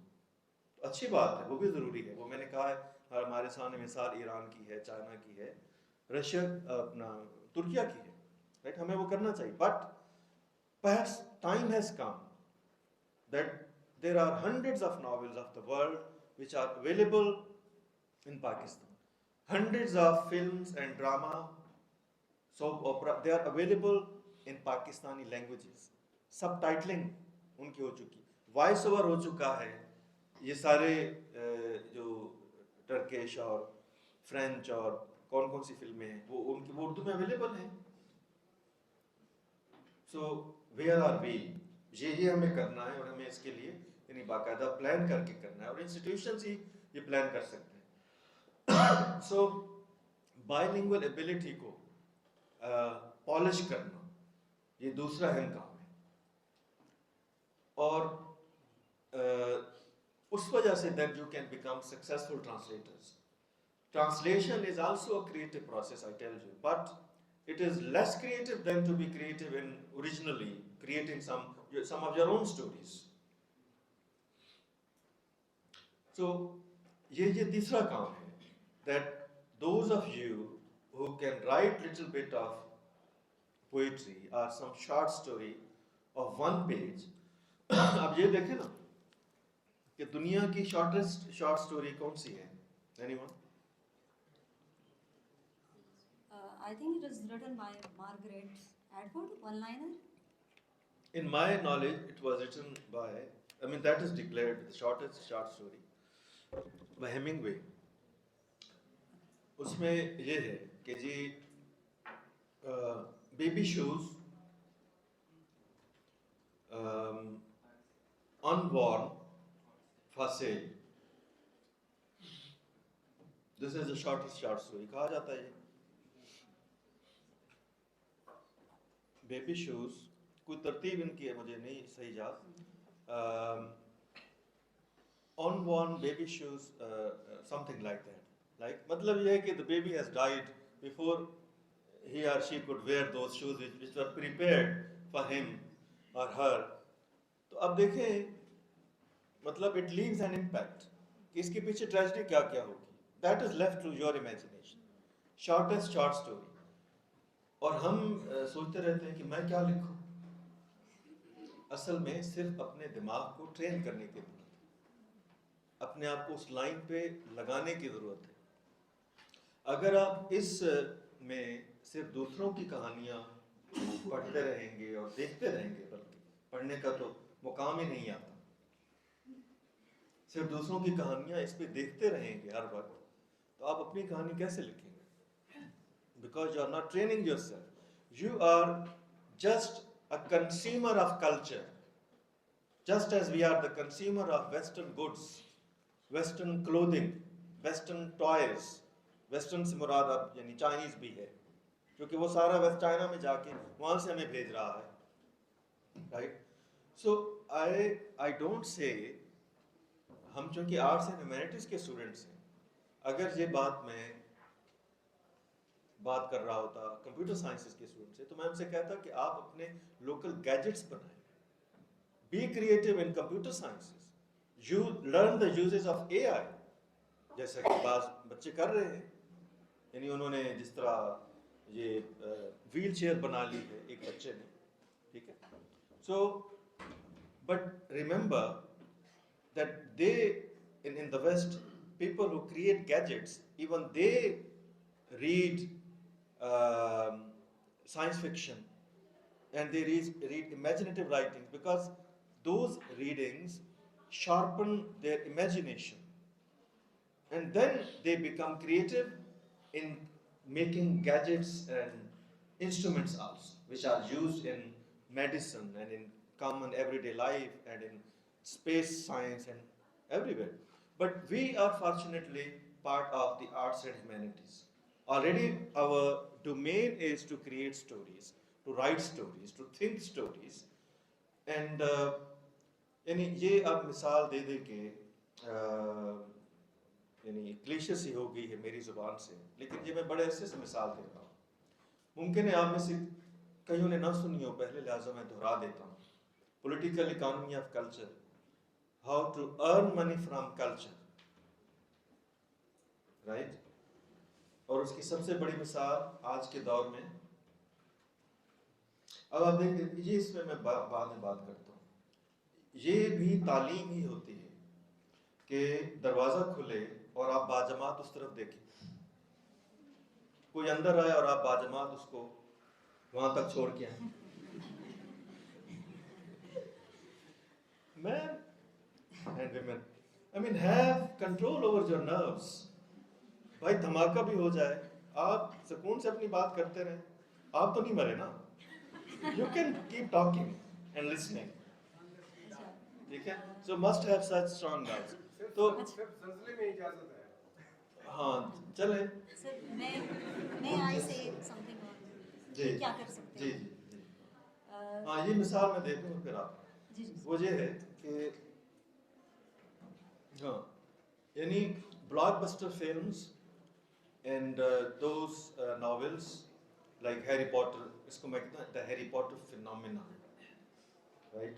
अच्छी बात है, वो भी ज़रूरी है। वो मैंने कहा है, हमारे सामने मिसाल ईरान की है, चाइना की है, रशिया अपना तुर्किया की है, राइट? हमें वो करना चाहिए। But perhaps time has come that there are hundreds of novels of the world which are available in Pakistan. Hundreds of films and drama, soap opera, they are available in Pakistani languages. Subtitling उनकी हो चुकी, voice over हो चुका है। ये सारे जो Turkish और फ्रेंच और कौन कौन सी फिल्में हैं वो उनकी उर्दू में अवेलेबल हैं। So where are we? ये हमें करना है, और हमें इसके लिए यानी बाकायदा प्लान करके करना है, और इंस्टीट्यूशंस ही ये प्लान कर सकते हैं। सो बाइलिंगुअल एबिलिटी को पॉलिश करना, ये दूसरा अहम काम है, और उस वजह say that you can become successful translators. Translation is also a creative process, I tell you, but it is less creative than to be creative in originally creating some of your own stories. So, ये तीसरा काम है, that those of you who can write little bit of poetry or some short story of 1 page, अब ये देखें ना कि दुनिया की shortest short story कौन सी है? Anyone?
I think it is written by Margaret Atwood, one-liner.
In my knowledge, it was written by, that is declared the shortest short story by Hemingway. उसमें ये है कि जी baby shoes, unworn, for sale. This is the shortest short story. कहा जाता है baby shoes, कोई तरतीब इनकी है मुझे नहीं सही याद, unworn baby shoes, something like that. Like मतलब ये है कि the baby has died before he or she could wear those shoes which were prepared for him or her. तो अब देखें, मतलब it leaves an impact कि इसके पीछे ट्रेजेडी क्या क्या होगी. That is left to your imagination. Shortest short story. और हम सोचते रहते हैं कि मैं क्या लिखूं. असल में सिर्फ अपने दिमाग को ट्रेन करने की जरूरत है, अपने आप को उस लाइन पे लगाने की जरूरत है। अगर आप इस में सिर्फ दूसरों की कहानियां पढ़ते रहेंगे और देखते रहेंगे, बल्कि पढ़ने का तो मुकाम ही नहीं आता, सिर्फ दूसरों की कहानियां इस पे देखते रहेंगे हर वक्त, तो आप अपनी कहानी कैसे लिखेंगे? Because you are not training yourself, you are just a consumer of culture, just as we are the consumer of Western goods, Western clothing, Western toys. Western से मुराद अब यानी चाइनीज भी है, क्योंकि वो सारा वेस्ट चाइना में जाके वहाँ से हमें भेज रहा है, right? So I don't say, हम चूंकि आर्ट्स एंड ह्यूमैनिटीज के स्टूडेंट्स हैं, अगर ये बात कर रहा होता कंप्यूटर साइंसेस के स्टूडेंट से, तो मैं उनसे कहता कि आप अपने लोकल गैजेट्स बनाएं, be creative in computer sciences, you learn the uses of AI, जैसा कि बाज़ बच्चे कर रहे हैं। यानी उन्होंने जिस तरह ये व्हील चेयर बना ली है एक बच्चे ने, ठीक है? So but remember that they in the West, people who create gadgets, even they read science fiction, and they read imaginative writings, because those readings sharpen their imagination, and then they become creative in making gadgets and instruments also, which are used in medicine and in common everyday life and in space science and everywhere. But we are fortunately part of the arts and humanities. Already our domain is to create stories, to write stories, to think stories. And यानी ये आप मिसाल दे दे के यानी cliché सी हो गई है मेरी ज़ुबान से, लेकिन ये मैं बड़े अरसे से मिसाल दे रहा हूँ। मुमकिन है आप में से कईयों ने ना सुनी हो पहले, लिहाजा मैं दोहरा देता हूँ। Political economy of culture, how to earn money from culture, right? और उसकी सबसे बड़ी मिसाल आज के दौर में, अब आप देखिए, ये इसमें मैं बाद में बात करता हूँ, ये भी तालीम ही होती है कि दरवाज़ा खुले और आप बाजमात उस तरफ देखें, कोई अंदर आए और आप बाजमात उसको वहाँ तक छोड़ के आए। Men and women, I mean, have control over your nerves. भाई धमाका भी हो जाए, आप सुकून से अपनी बात करते रहें, आप तो नहीं मरे ना। You can keep talking and listening. ठीक है? So must have such strong nerves. तो
सिलसिले में इजाजत है।
हाँ, चले।
सर मैं I say something on
जी,
क्या कर सकते
जी,
हैं?
जी, जी। हाँ, ये मिसाल मैं दे दूँ फिर आप।
जी।
वो ये है कि हाँ, यानी blockbuster films and those novels like Harry Potter, इसको मैं कहता हूँ the Harry Potter phenomena, right?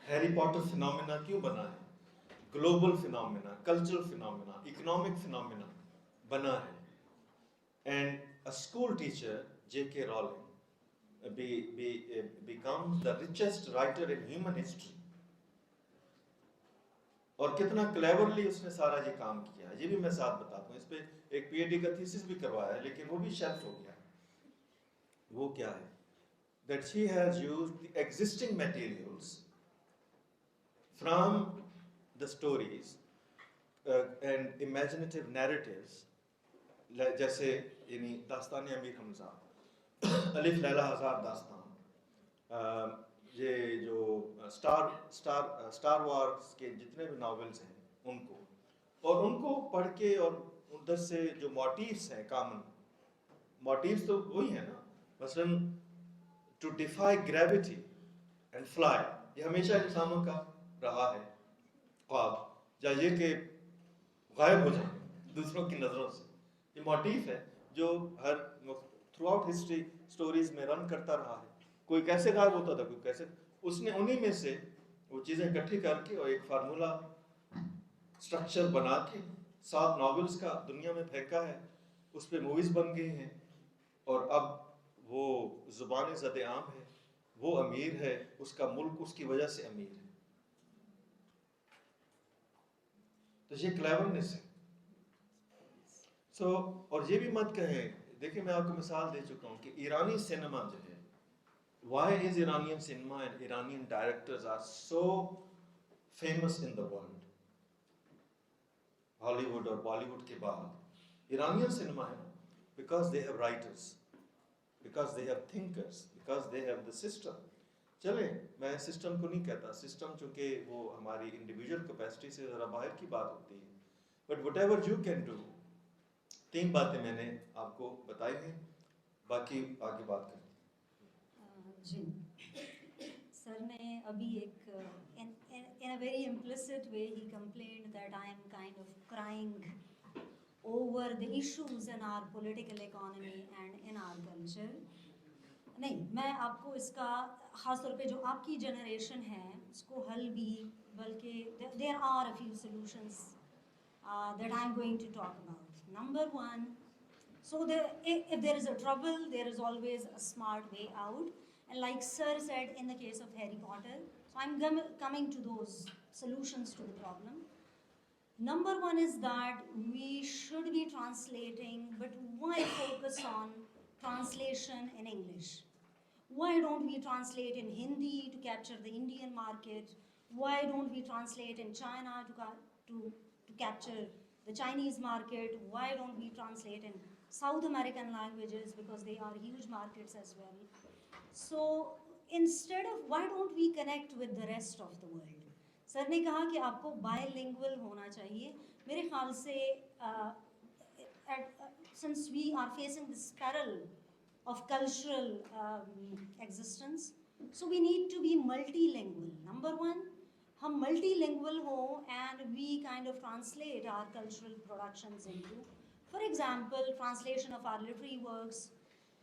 Harry Potter phenomena क्यों बना है? Global phenomena, cultural phenomena, economic phenomena बना है, and a school teacher J.K. Rowling becomes the richest writer in human history. और कितना क्लेवरली उसने सारा ये काम किया, ये भी मैं साथ बताता हूँ। इस पे एक पीएचडी का थीसिस भी करवाया है, लेकिन वो भी शेल्फ हो गया। वो क्या है? That she has used the existing materials from the stories and imaginative narratives, जैसे यानी दास्तान अमीर हमजा, अलिफ लैला हज़ार दास्तान, ये जो स्टार वॉर्स के जितने भी नॉवेल्स हैं उनको, और उनको पढ़ के और उधर से जो मोटिव्स हैं, कॉमन मोटिव्स तो वही है ना। मसलन to defy gravity and fly, ये हमेशा इंसानों का रहा है ख्वाब, या ये कि गायब हो जाए दूसरों की नज़रों से। ये मोटिव है जो her through out history stories में रन करता रहा है। कोई कैसे गायब होता था, कोई कैसे, उसने उन्हीं में से वो चीज़ें इकट्ठी करके और एक फार्मूला स्ट्रक्चर बना के 7 नॉवेल्स का दुनिया में फेंका है, उस पर मूवीज़ बन गई हैं, और अब वो ज़ुबान ज़द-ए-आम है, वो अमीर है, उसका मुल्क उसकी वजह से अमीर है। तो ये क्लेवरनेस है। और ये भी मत कहें, देखिए मैं आपको मिसाल दे चुका हूँ कि ईरानी सिनेमा जो है why is Iranian cinema and Iranian directors are so famous in the world? Hollywood or Bollywood के बाद Iranian cinema है because they have writers, because they have thinkers, because they have the system. चले, मैं system को नहीं कहता, system चूँकि वो हमारी इंडिविजुअल कैपेसिटी से ज़रा बाहर की बात होती है, but whatever you can do, 3 बातें मैंने आपको बताई हैं, बाकी आगे बात करते हैं।
जी, सर ने अभी एक in a very implicit way he complained that I am kind of crying over the issues in our political economy and in our culture. नहीं, मैं आपको इसका ख़ास तौर पे जो आपकी जनरेशन है उसको हल भी, बल्कि there are a few solutions that I'm going to talk about. Number one, so if there is a trouble, there is always a smart way out. And like Sir said in the case of Harry Potter, so I'm coming to those solutions to the problem. Number one is that we should be translating, but why focus on translation in English? Why don't we translate in Hindi to capture the Indian market? Why don't we translate in China to capture the Chinese market? Why don't we translate in South American languages, because they are huge markets as well? So instead of, why don't we connect with the rest of the world? Sir ने कहा कि आपको bilingual होना चाहिए. मेरे ख्याल से since we are facing this peril of cultural existence, so we need to be multilingual. Number one, हम multilingual हो and we kind of translate our cultural productions into, for example, translation of our literary works,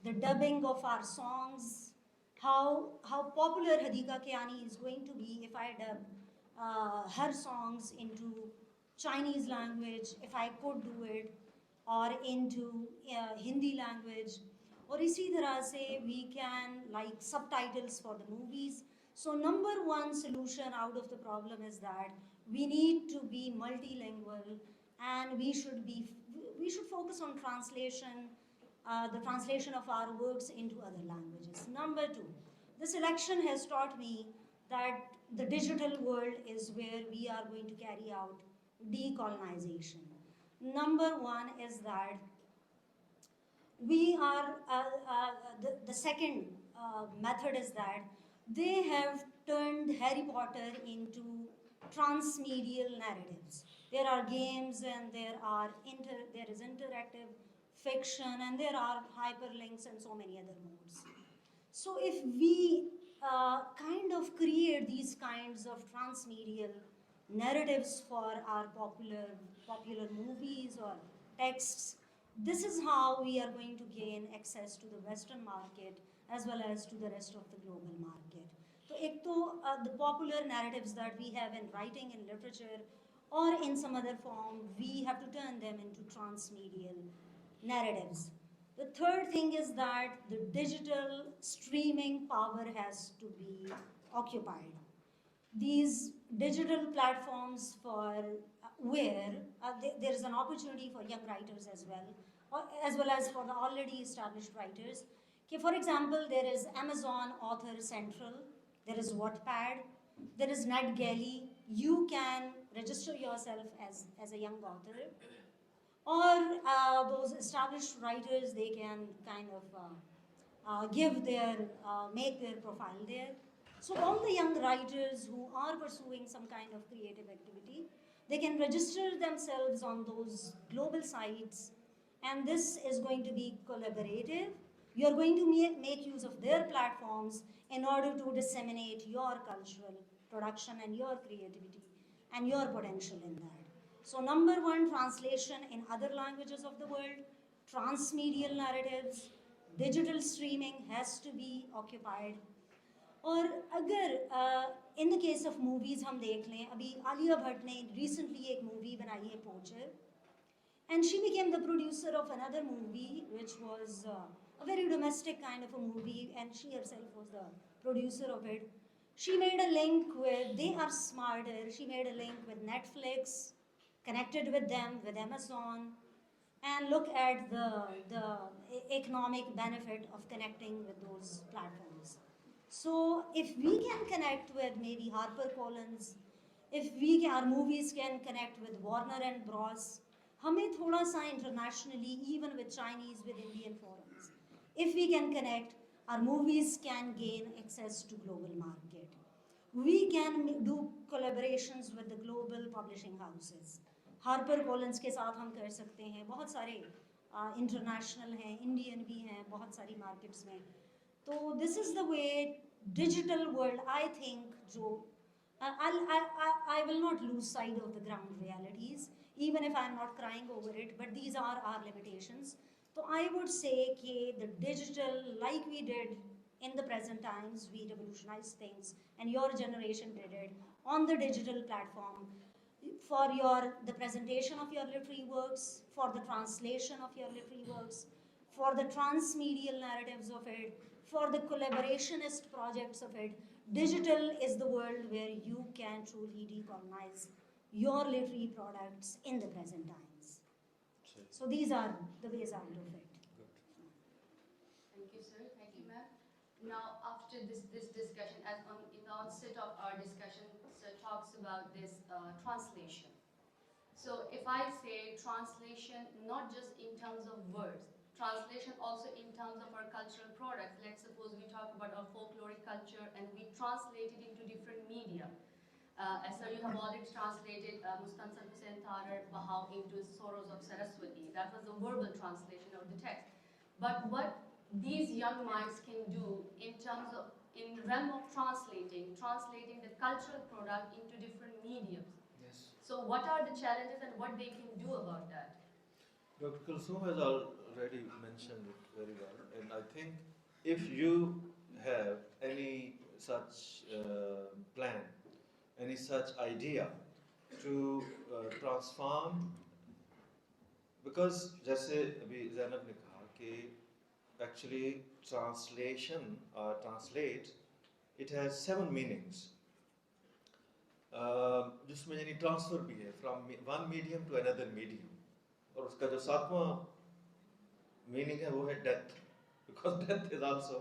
the dubbing of our songs, how popular Hadika Kiani is going to be if I dub her songs into Chinese language, if I could do it, or into Hindi language, or इसी तरह से we can like subtitles for the movies. So number one solution out of the problem is that we need to be multilingual, and we should focus on translation, the translation of our works into other languages. Number two, this election has taught me that the digital world is where we are going to carry out decolonization. Number one is that we are, the second method is that they have turned Harry Potter into trans-medial narratives. There are games and there is interactive fiction and there are hyperlinks and so many other modes. So if we kind of create these kinds of transmedial narratives for our popular movies or texts, this is how we are going to gain access to the Western market as well as to the rest of the global market. So ek to the popular narratives that we have in writing, in literature, or in some other form, we have to turn them into transmedial narratives. The third thing is that the digital streaming power has to be occupied. These digital platforms for where there is an opportunity for young writers as well as for the already established writers. Okay, for example, there is Amazon Author Central, there is Wattpad, there is NetGalley. You can register yourself as a young author, or those established writers, they can kind of make their profile there. So all the young writers who are pursuing some kind of creative activity, they can register themselves on those global sites, and this is going to be collaborative. You are going to make use of their platforms in order to disseminate your cultural production and your creativity and your potential in that. So number one, translation in other languages of the world, transmedial narratives, digital streaming has to be occupied. और अगर in the case of movies हम देख लें, अभी आलिया भट्ट ने recently एक movie बनाई है पोचर, and she became the producer of another movie which was a very domestic kind of a movie, and she herself was the producer of it. She made a link with, they are smarter, she made a link with Netflix, connected with them, with Amazon, and look at the economic benefit of connecting with those platforms. So if we can connect with maybe HarperCollins, if we can, our movies can connect with Warner and Bros, हमें थोड़ा सा internationally, even with Chinese, with Indian forums, if we can connect, our movies can gain access to global market. We can do collaborations with the global publishing houses. HarperCollins के साथ हम कर सकते हैं, बहुत सारे international हैं, Indian भी हैं, बहुत सारी markets में. So this is the way digital world, I think, जो I will not lose sight of the ground realities, even if I'm not crying over it, but these are our limitations. So I would say that the digital, like we did in the present times, we revolutionized things, and your generation did it on the digital platform for the presentation of your literary works, for the translation of your literary works, for the transmedial narratives of it, for the collaborationist projects of it. Digital is the world where you can truly decolonize your literary products in the present times. So these are the ways out of it.
Thank you, sir. Thank you, ma'am. Now, after this discussion, as in the onset of our discussion, sir talks about this translation. So if I say translation, not just in terms of words, translation also in terms of our cultural products. Let's suppose we talk about our folkloric culture and we translate it into different media. As sir, you have already translated 𝑑𝒐𝒍𝒊𝒂𝒍 into Sorrows of Saraswati. That was the verbal translation of the text. But what these young minds can do in terms of, in the realm of translating the cultural product into different mediums.
Yes.
So what are the challenges and what they can do about that?
Dr. Kalsoom has already mentioned it very well, and I think if you have any such plan, any such idea to transform, because जैसे अभी ज़ैनब ने कहा कि actually translation or translate, it has 7 meanings. जिसमें यानी transfer भी है from one medium to another medium. और उसका जो 7वां meaning है वो है death, because death is also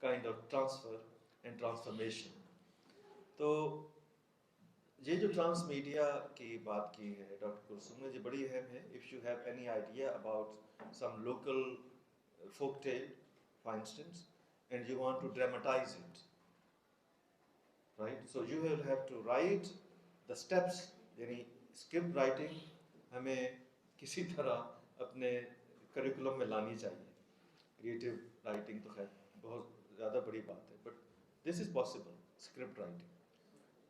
kind of transfer and transformation. तो ये जो transmedia की बात की है डॉक्टर कुलसुम ने, ये बड़ी अहम है. If you have any idea about some local folk tale, for instance, and you want to dramatize it, right? So you will have to write the steps, यानी script writing हमें किसी तरह अपने करिकुलम में लानी चाहिए. क्रिएटिव राइटिंग तो खैर बहुत ज़्यादा बड़ी बात है, but this is possible, script writing,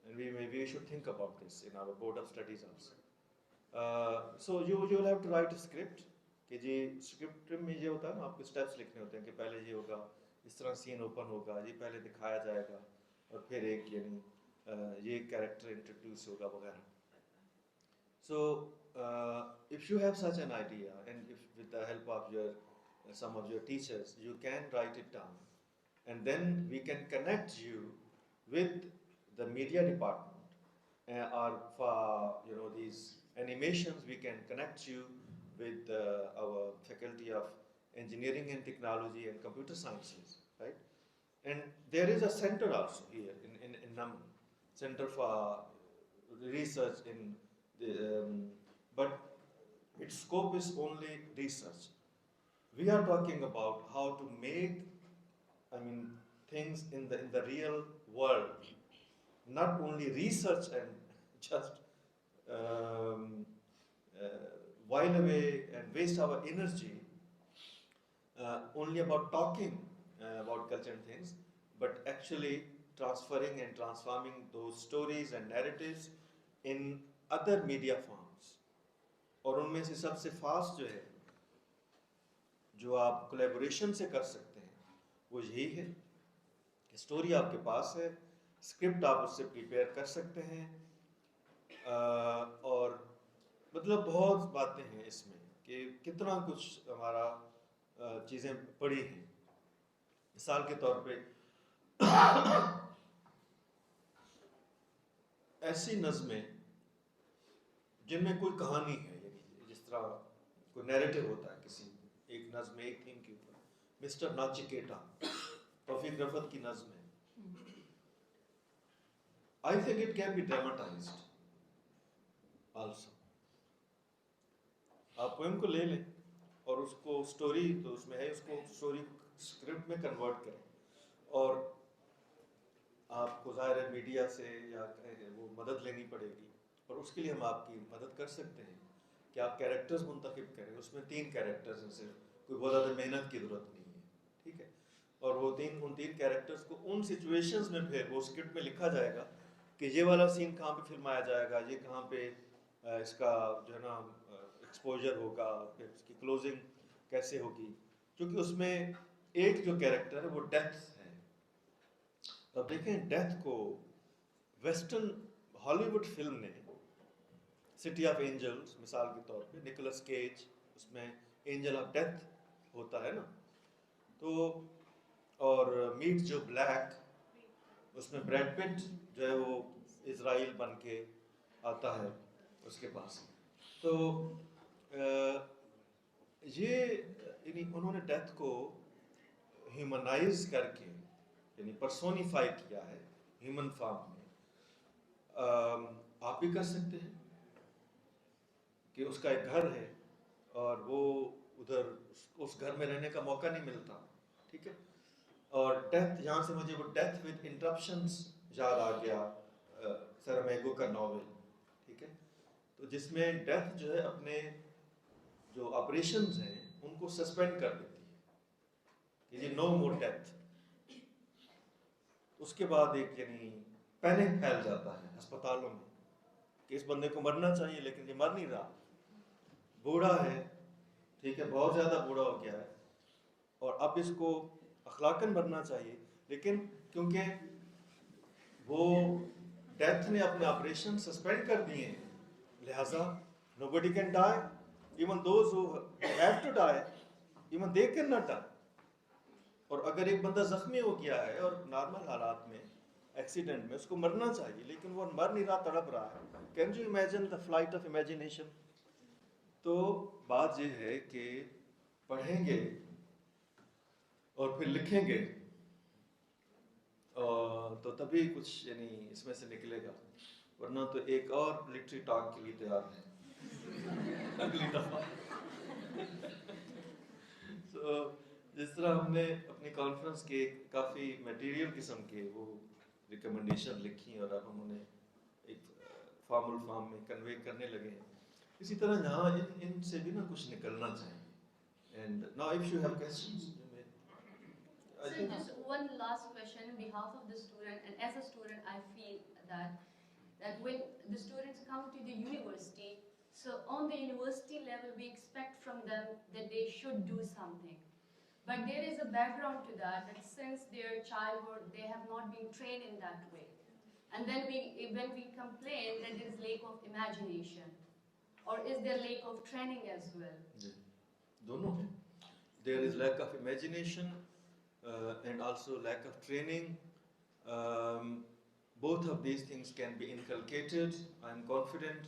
and we should think about this in our board of studies also. So you will have to write a script कि जी स्क्रिप्ट में ये होता है ना, आपको स्टेप्स लिखने होते हैं कि पहले ये होगा, इस तरह सीन ओपन होगा, ये पहले दिखाया जाएगा, और फिर एक यानी ये कैरेक्टर इंट्रोड्यूस होगा वगैरह. So if you have such an idea, and if with the help of some of your teachers, you can write it down, and then we can connect you with the media department, or for these animations, we can connect you with our faculty of engineering and technology and computer sciences, right? And there is a center also here in NUML, Center for Research in the, but its scope is only research. We are talking about how to make, things in the real world, not only research and just while away and waste our energy only about talking about culture and things, but actually transferring and transforming those stories and narratives in other media forms. और उनमें से सबसे fast जो है, जो आप collaboration से कर सकते हैं, वो यही है कि स्टोरी आपके पास है, स्क्रिप्ट आप उससे प्रिपेयर कर सकते हैं, और मतलब बहुत बातें हैं इसमें कि कितना कुछ हमारा चीज़ें पड़ी हैं. मिसाल के तौर पे ऐसी नज़में जिनमें कोई कहानी है, यानी जिस तरह कोई नैरेटिव होता है किसी एक नज़्म में एक थीम के ऊपर. मिस्टर नाचिकेता, तौफीक रफ़त की नज़्म है, I think it can be dramatized also. आप पोएम को ले लें और उसको स्टोरी तो उसमें है, उसको स्टोरी स्क्रिप्ट में कन्वर्ट करें और आपको ज़ाहिर है मीडिया से या वो मदद लेनी पड़ेगी और उसके लिए हम आपकी मदद कर सकते हैं कि आप कैरेक्टर्स मुंतखब करें। उसमें 3 कैरेक्टर्स हैं, सिर्फ कोई बहुत ज़्यादा मेहनत की ज़रूरत नहीं है, ठीक है। और वो उन तीन कैरेक्टर्स को उन सिचुएशंस में फिर वो स्क्रिप्ट में लिखा जाएगा कि ये वाला सीन कहाँ पे फिल्माया जाएगा, ये कहाँ पे इसका जो है ना एक्सपोजर होगा, फिर इसकी क्लोजिंग कैसे होगी, क्योंकि उसमें एक जो कैरेक्टर है वो डेथ है। अब देखें डेथ को वेस्टर्न हॉलीवुड फिल्म ने सिटी ऑफ एंजल्स मिसाल के तौर पे, निकोलस केज उसमें एंजल ऑफ डेथ होता है ना, तो और मीट जो ब्लैक उसमें ब्रैड पिट जो है वो इजराइल बन के आता है उसके पास। तो ये उन्होंने डेथ को ह्यूमनाइज करके यानी पर्सोनिफाई किया है ह्यूमन फॉर्म में। आप भी कर सकते हैं कि उसका एक घर है और वो उधर उस घर में रहने का मौका नहीं मिलता, ठीक है। और डेथ, यहाँ से मुझे वो डेथ विद इंटरप्शंस याद आ गया, सरमैगो का नॉवेल, ठीक है। तो जिसमें डेथ जो है अपने जो ऑपरेशंस हैं उनको सस्पेंड कर देती है, ये नो मोर डेथ। उसके बाद एक यानी पैनिक फैल जाता है अस्पतालों में कि इस बंदे को मरना चाहिए लेकिन ये मर नहीं रहा, बूढ़ा है, ठीक है, बहुत ज़्यादा बूढ़ा हो गया है और अब इसको अखलाकन मरना चाहिए, लेकिन क्योंकि वो डेथ ने अपने ऑपरेशन सस्पेंड कर दिए हैं, लिहाजा nobody can die, even those who have to die, even they cannot die। और अगर एक बंदा जख्मी हो गया है और नॉर्मल हालात में एक्सीडेंट में उसको मरना चाहिए लेकिन वो मर नहीं रहा, तड़प रहा है, can you imagine the flight of imagination. तो बात यह है कि पढ़ेंगे और फिर लिखेंगे तो तभी कुछ यानी इसमें से निकलेगा, वरना तो एक और लिटरेरी टॉक के लिए तैयार है अगली दफा। तो जिस तरह हमने अपनी कॉन्फ्रेंस के काफ़ी मटेरियल किस्म के वो रिकमेंडेशन लिखी और अब हम उन्हें एक फॉर्मल फॉर्म में कन्वे करने लगे हैं, इसी तरह यहाँ इनसे भी ना कुछ निकलना चाहिए। And now if you have questions.
So just one last question on behalf of the student, and as a student I feel that when the students come to the university, so on the university level we expect from them that they should do something. But there is a background to that since their childhood they have not been trained in that way. And then when we complain that there is lack of imagination, or is there lack of training as well?
दोनों है, there is lack of imagination and also lack of training. Both of these things can be inculcated, I am confident.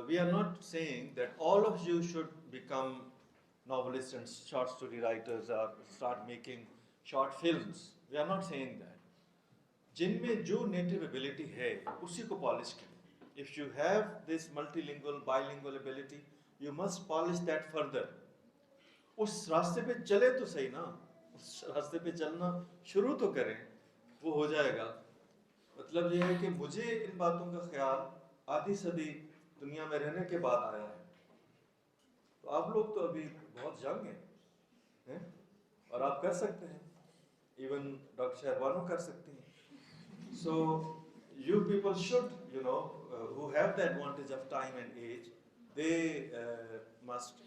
We are not saying that all of you should become novelists and short story writers or start making short films. We are not saying that. जिनमें जो native ability है उसी को polish करें. If you have this multilingual, bilingual ability, you must polish that further. उस रास्ते पे चले तो सही ना, उस रास्ते पे चलना शुरू तो करें, वो हो जाएगा। मतलब ये है कि मुझे इन बातों का ख्याल आधी सदी दुनिया में रहने के बाद आया है, तो आप लोग तो अभी बहुत यंग हैं और आप कर सकते हैं, इवन डॉक्टर शहरबानो कर सकती हैं। So you people should who have the advantage of time and age, they must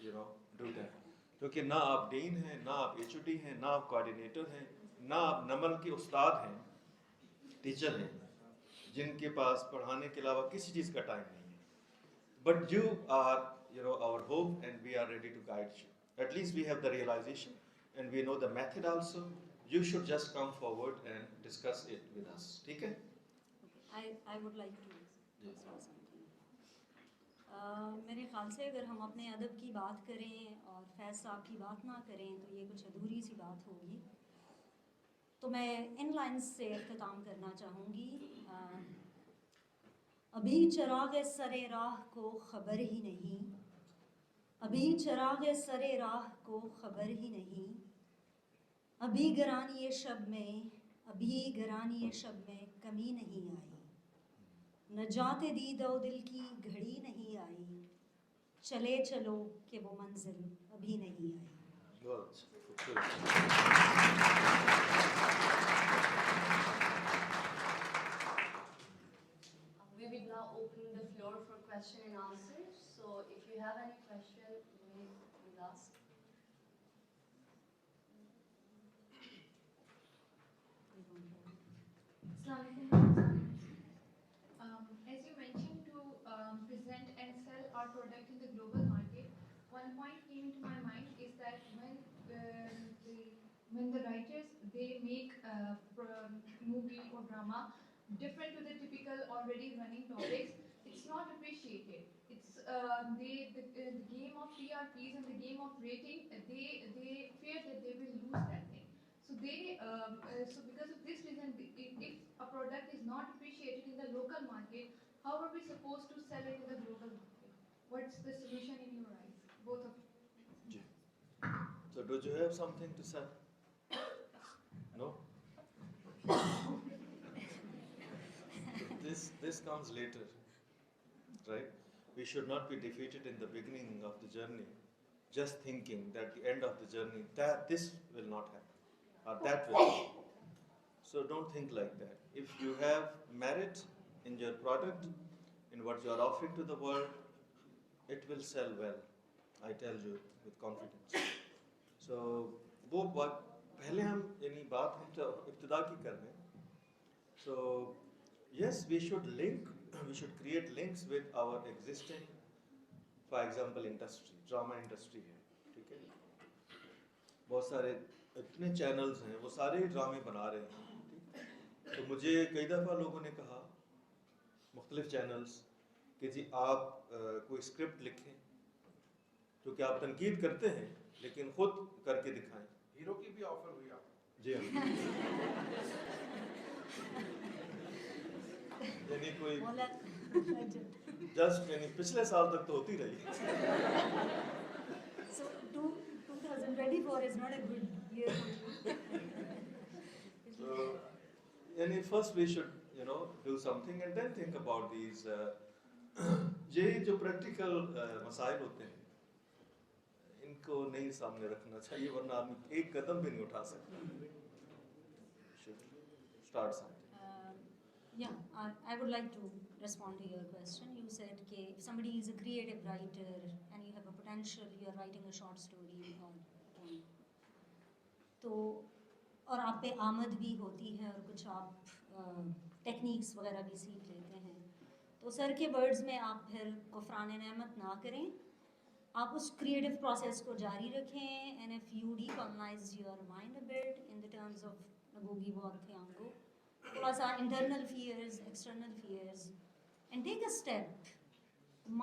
do that। क्योंकि ना आप डीन हैं, ना आप HOD हैं, ना आप कोऑर्डिनेटर हैं, ना आप नमल के उस्ताद हैं, टीचर हैं, जिनके पास पढ़ाने के अलावा किसी चीज़ का टाइम नहीं है। But you are our hope and we are ready to guide you. At least we have the realization and we know the method also. You should just come forward and discuss it with us. ठीक है?
I would like to say something. मेरे ख़्याल से अगर हम अपने अदब की बात करें और फैज़ साहब की बात ना करें तो ये कुछ अधूरी सी बात होगी। तो मैं इन लाइन्स से इख्तिताम करना चाहूँगी। अभी चिराग सरे राह को खबर ही नहीं, अभी चिराग सरे राह को खबर ही नहीं, अभी गरानी शब में, अभी गरानी शब में कमी नहीं आई, नजात दी दो दिल की घड़ी नहीं आई, चले चलो कि वो मंजिल अभी नहीं आई.
We will now open the floor for question and answers. So if you have any question, please ask.
As you mentioned, to present and sell our product in the global market, one point came into my mind is that when the writers they make a movie or drama different to the typical already running topics, it's not appreciated. It's the game of TRPs and the game of rating. They fear that they will lose that thing. So so because of this reason, if a product is not appreciated in the local market, how are we supposed to sell it in the global market? What's the solution in your eyes, both of you?
So do you have something to say? No? This comes later, right? We should not be defeated in the beginning of the journey, just thinking that the end of the journey, that this will not happen, or that will happen. So don't think like that. If you have merit in your product, in what you are offering to the world, it will sell well. I tell you with confidence. So वो बात पहले हम यानी बात हम तो इब्तिदा की कर रहे हैं. So yes, we should create links with our existing, for example, industry, drama industry है, ठीक है? बहुत सारे इतने channels हैं, वो सारे ड्रामे बना रहे हैं, ठीक? तो मुझे कई दफ़ा लोगों ने कहा, मुख्तलिफ channels, कि जी आप कोई स्क्रिप्ट लिखें, जो कि आप तनकीद करते हैं, लेकिन खुद करके दिखाएं.
हीरो की भी ऑफर हुई आप?
जी हाँ. यानी कोई जस्ट यानी पिछले साल तक तो होती रही.
So 2024 is not a good year for you.
So यानी first we should do something and then think about these ये जो practical मसाइल होते हैं, इनको नहीं सामने रखना चाहिए, वरना आदमी एक कदम भी नहीं उठा सकता. Should start something.
Yeah, I would like to respond to your question. You said कि if somebody is a creative writer and you have a potential, you are writing a short story or a poem, तो और आप पे आमद भी होती है और कुछ आप टेक्निक्स वगैरह भी सीख लेते हैं, तो सर के वर्ड्स में आप फिर कुफरान नेमत ना करें, आप उस क्रिएटिव प्रोसेस को जारी रखें. And if you decolonise your mind a bit in the terms of Ngugi बहुत थे आपको थोड़ा सा internal fears, external fears, and take a step.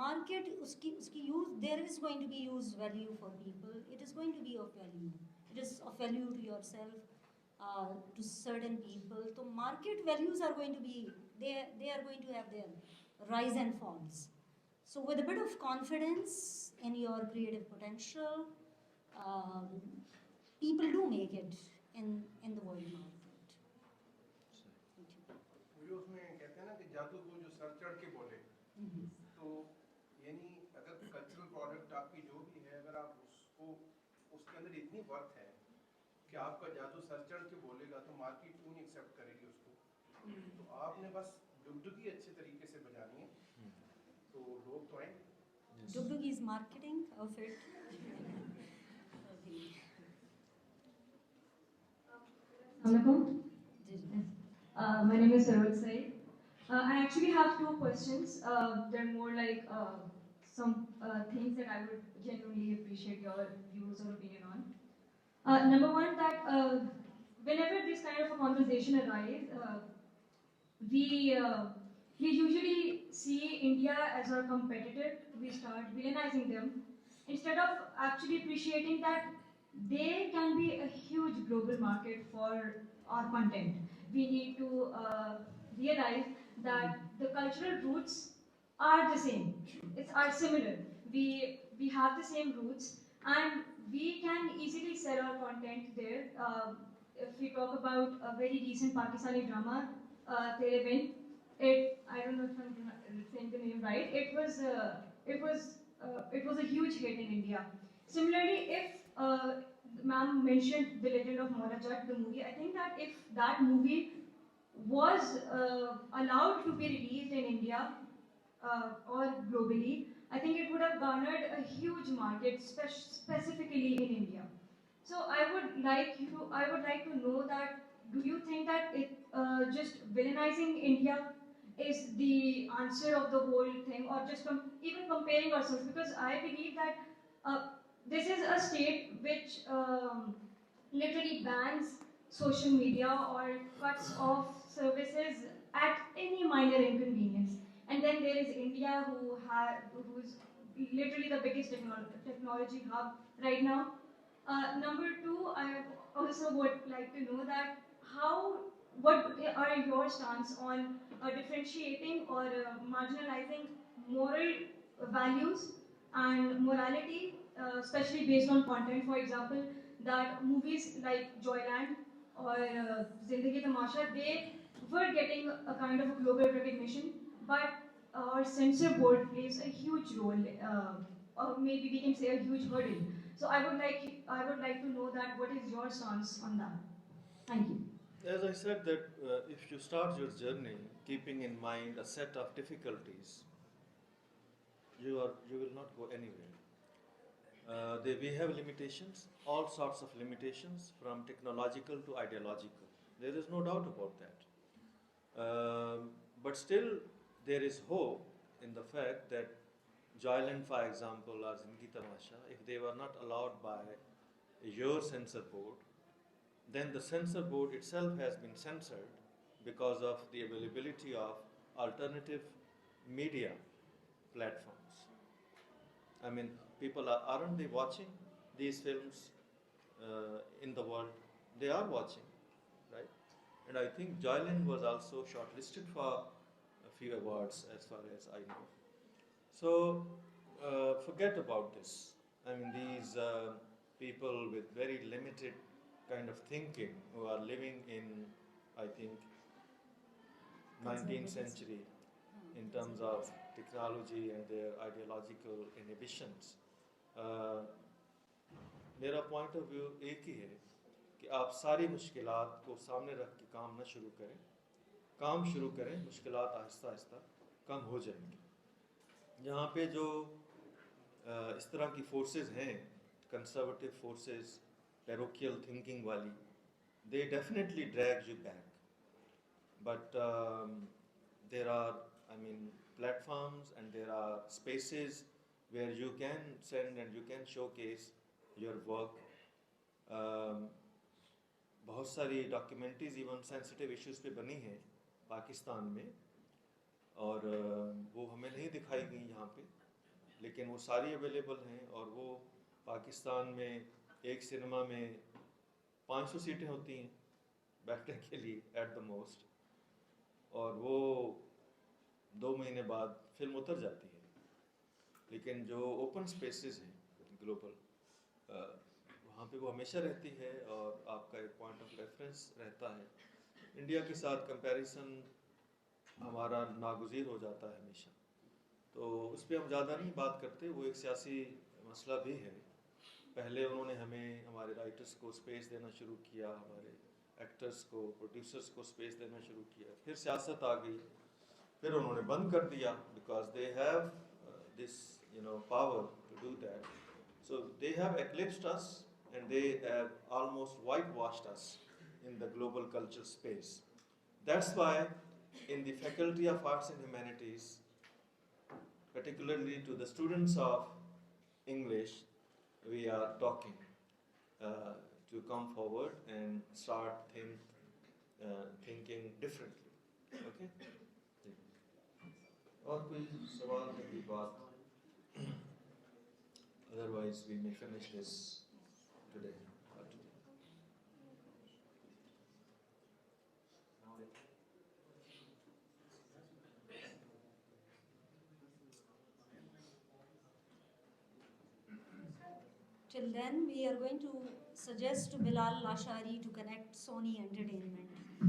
Market उसकी use, there is going to be use value for people, it is going to be of value, it is of value to yourself, to certain people. So market values are going to be, they are going to have their rise and falls. So with a bit of confidence in your creative potential, people do make it in the world market.
वो उसमें कहते हैं ना कि जादू को जो sir चढ़ के बोले, तो यानी अगर कल्चरल प्रोडक्ट आपकी जो भी है, अगर आप उसको उसके अंदर इतनी वर्थ है कि आपका जादू सर चढ़ के बोलेगा, तो मार्केट क्यों नहीं एक्सेप्ट करेगी उसको? तो आपने बस डुगडुगी अच्छे तरीके से बजानी है, तो लोग तो आएंगे.
Dugdug is marketing of it.
My name is 𝑑𝒐𝒍𝒊𝒂𝒍. I actually have two questions. They're more like some things that I would genuinely appreciate your views or opinion on. Number one, that whenever this kind of a conversation arises, we usually see India as our competitor. We start villainizing them instead of actually appreciating that they can be a huge global market for our content. We need to realize that the cultural roots are the same. Are similar. We have the same roots, and we can easily sell our content there. If we talk about a very recent Pakistani drama, 𝒐𝒊𝒂𝒍, I don't know if I'm saying the name right. It was a huge hit in India. Similarly, if ma'am mentioned The Legend of Morajat, the movie, I think that if that movie was allowed to be released in India or globally, I think it would have garnered a huge market, specifically in India. So I would like to know that, do you think that just villainizing India is the answer of the whole thing, or just even comparing ourselves? Because I believe that this is a state which literally bans social media or cuts off services at any minor inconvenience. And then there is India, who's literally the biggest technology hub right now. Number two, I also would like to know that what are your stance on differentiating or marginalizing moral values and morality, especially based on content. For example, that movies like Joyland or Zindagi Tamasha, they were getting a kind of a global recognition, but our censor board plays a huge role, or maybe we can say a huge hurdle. So I would like to know that what is your stance on that? Thank you.
As I said that if you start your journey keeping in mind a set of difficulties, you will not go anywhere. We have limitations, all sorts of limitations, from technological to ideological. There is no doubt about that. But still, there is hope in the fact that Joyland, for example, or Zindagi Tamasha, if they were not allowed by your censor board, then the censor board itself has been censored because of the availability of alternative media platforms. I mean, people aren't they watching these films in the world? They are watching, right? And I think Joyland was also shortlisted for a few awards, as far as I know. So forget about this. I mean, these people with very limited kind of thinking, who are living in, I think, 19th century in terms of technology and their ideological inhibitions. मेरा point of view एक ही है कि आप सारी मुश्किलात को सामने रख के काम न शुरू करें, काम शुरू करें, मुश्किलात आहिस्ता आहिस्ता कम हो जाएंगी. यहाँ पे जो इस तरह की फोर्सेस हैं, कंजर्वेटिव फोर्सेस, parochial thinking वाली, they definitely drag you back. But there are, I mean, platforms and there are spaces where you can send and you can showcase your work. बहुत सारी documentaries even sensitive issues पे बनी हैं पाकिस्तान में, और वो हमें नहीं दिखाई गई यहाँ पे, लेकिन वो सारी अवेलेबल हैं. और वो पाकिस्तान में एक सिनेमा में 500 सीटें होती हैं बैठने के लिए एट द मोस्ट, और वो 2 महीने बाद फिल्म उतर जाती है. लेकिन जो ओपन स्पेसेस हैं ग्लोबल, वहाँ पे वो हमेशा रहती है और आपका एक पॉइंट ऑफ रेफरेंस रहता है. इंडिया के साथ कंपैरिजन हमारा नागुज़ीर हो जाता है हमेशा, तो उस पर हम ज़्यादा नहीं बात करते. वो एक सियासी मसला भी है. पहले उन्होंने हमें, हमारे राइटर्स को स्पेस देना शुरू किया, हमारे एक्टर्स को, प्रोड्यूसर्स को स्पेस देना शुरू किया, फिर सियासत आ गई, फिर उन्होंने बंद कर दिया, because they have this power to do that. So they have eclipsed us and they have almost whitewashed us in the global culture space. That's why in the Faculty of Arts and Humanities, particularly to the students of English, we are talking to come forward and start thinking differently. Okay? और कोई सवाल है कोई बात? Otherwise we may finish this today.
Till then, we are going to suggest to Bilal Lashari to connect Sony Entertainment.
My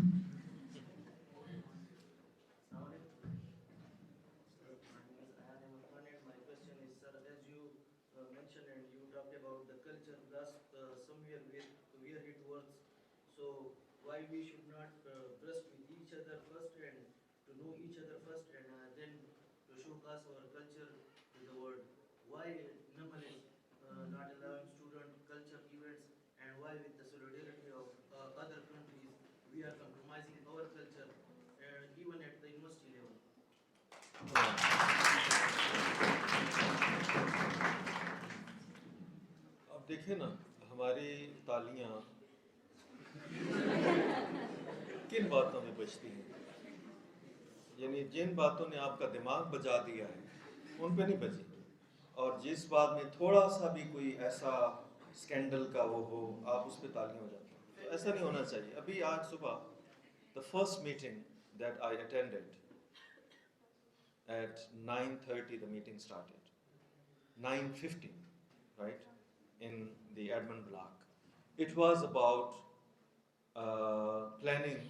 question is, sir, as you mentioned and you talked about the culture, thus somewhere where it works. So why we should not trust with each other first and to know each other first and then to showcase our culture to the world? Why NUML is not allowing student culture events, and why with the solidarity of other countries we are compromising our culture even at the university level?
अब देखिए ना, हमारी तालियां किन बातों में बजती हैं, यानी जिन बातों ने आपका दिमाग बजा दिया है उन पे नहीं बजी, और जिस बात में थोड़ा सा भी कोई ऐसा स्कैंडल का वो हो, आप उस पर तालियां हो जाती हैं। तो ऐसा नहीं होना चाहिए। अभी आज सुबह the first meeting that I attended at 9:30 the meeting started, 9:50, right, in the admin block. It was about planning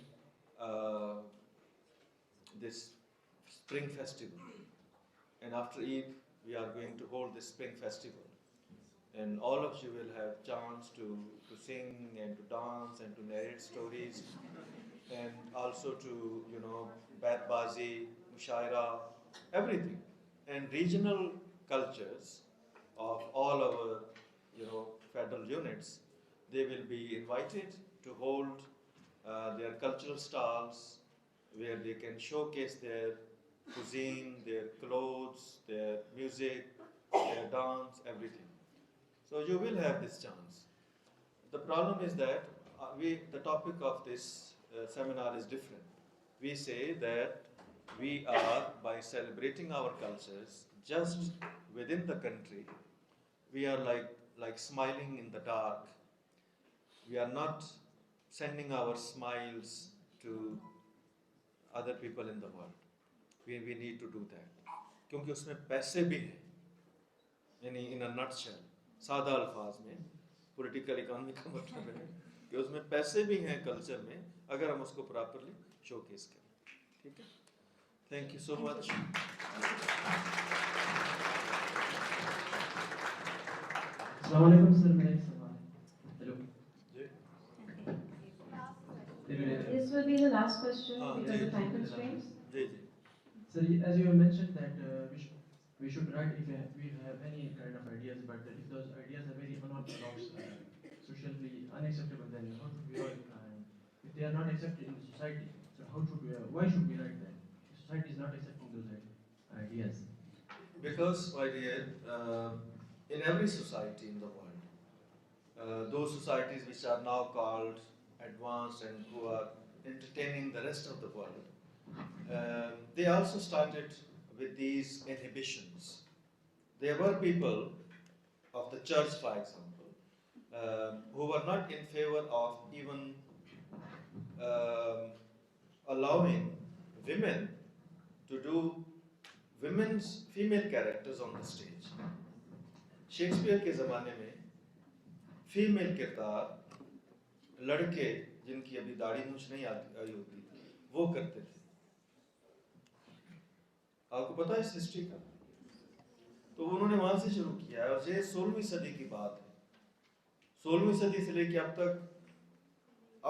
this spring festival, and after Eid we are going to hold this spring festival, and all of you will have chance to sing and to dance and to narrate stories, and also to, you know, bazi, mushaira, everything, and regional cultures of all our, you know, federal units. They will be invited to hold their cultural stalls where they can showcase their cuisine, their clothes, their music, their dance, everything. So you will have this chance. The problem is that the topic of this seminar is different. We say that we are, by celebrating our cultures just within the country, we are like smiling in the dark. We are not sending our smiles to other people in the world. We need to do that, क्योंकि उसमें पैसे भी हैं, यानी in a nutshell, सादा अल्फाज में political economy का मतलब है कि उसमें पैसे भी हैं कल्चर में, अगर हम उसको प्रॉपरली शोकेस करें। ठीक है, thank you so much.
Assalamualaikum sir, मेरा एक सवाल है। Hello.
This will be the last question because of time constraints.
जी।
Sir, as you have mentioned that we should write if we have any kind of ideas, but if those ideas are very unorthodox, socially unacceptable, then how should we write? If they are not accepted in the society, so why should we write that? The society is not accepting those ideas.
Because, my dear, in every society in the world, those societies which are now called advanced and who are entertaining the rest of the world, they also started with these inhibitions. There were people of the church, for example, who were not in favor of even allowing women to do female characters on the stage. Shakespeare के ज़माने में female किरदार लड़के जिनकी अभी दाढ़ी मूंछ नहीं आई होती थी वो करते थे। आपको पता है इस हिस्ट्री का? तो उन्होंने वहां से शुरू किया है, और ये 16वीं सदी की बात है। 16वीं सदी से लेके अब तक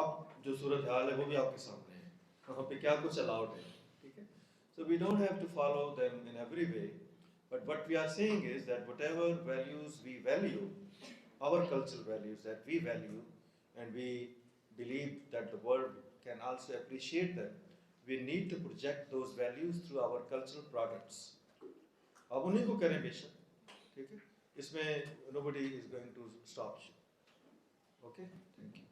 अब जो सूरत हाल है वो भी आपके सामने है, वहाँ पे क्या कुछ अलाउड है। ठीक है, so we don't have to follow them in every way, but what we are saying is that whatever values we value, our cultural values that we value, and we believe that the world can also appreciate them, we need to project those values through our cultural products. अब उन्हीं को करें बेशक, ठीक है, इसमें nobody is going to stop you. Okay, thank you.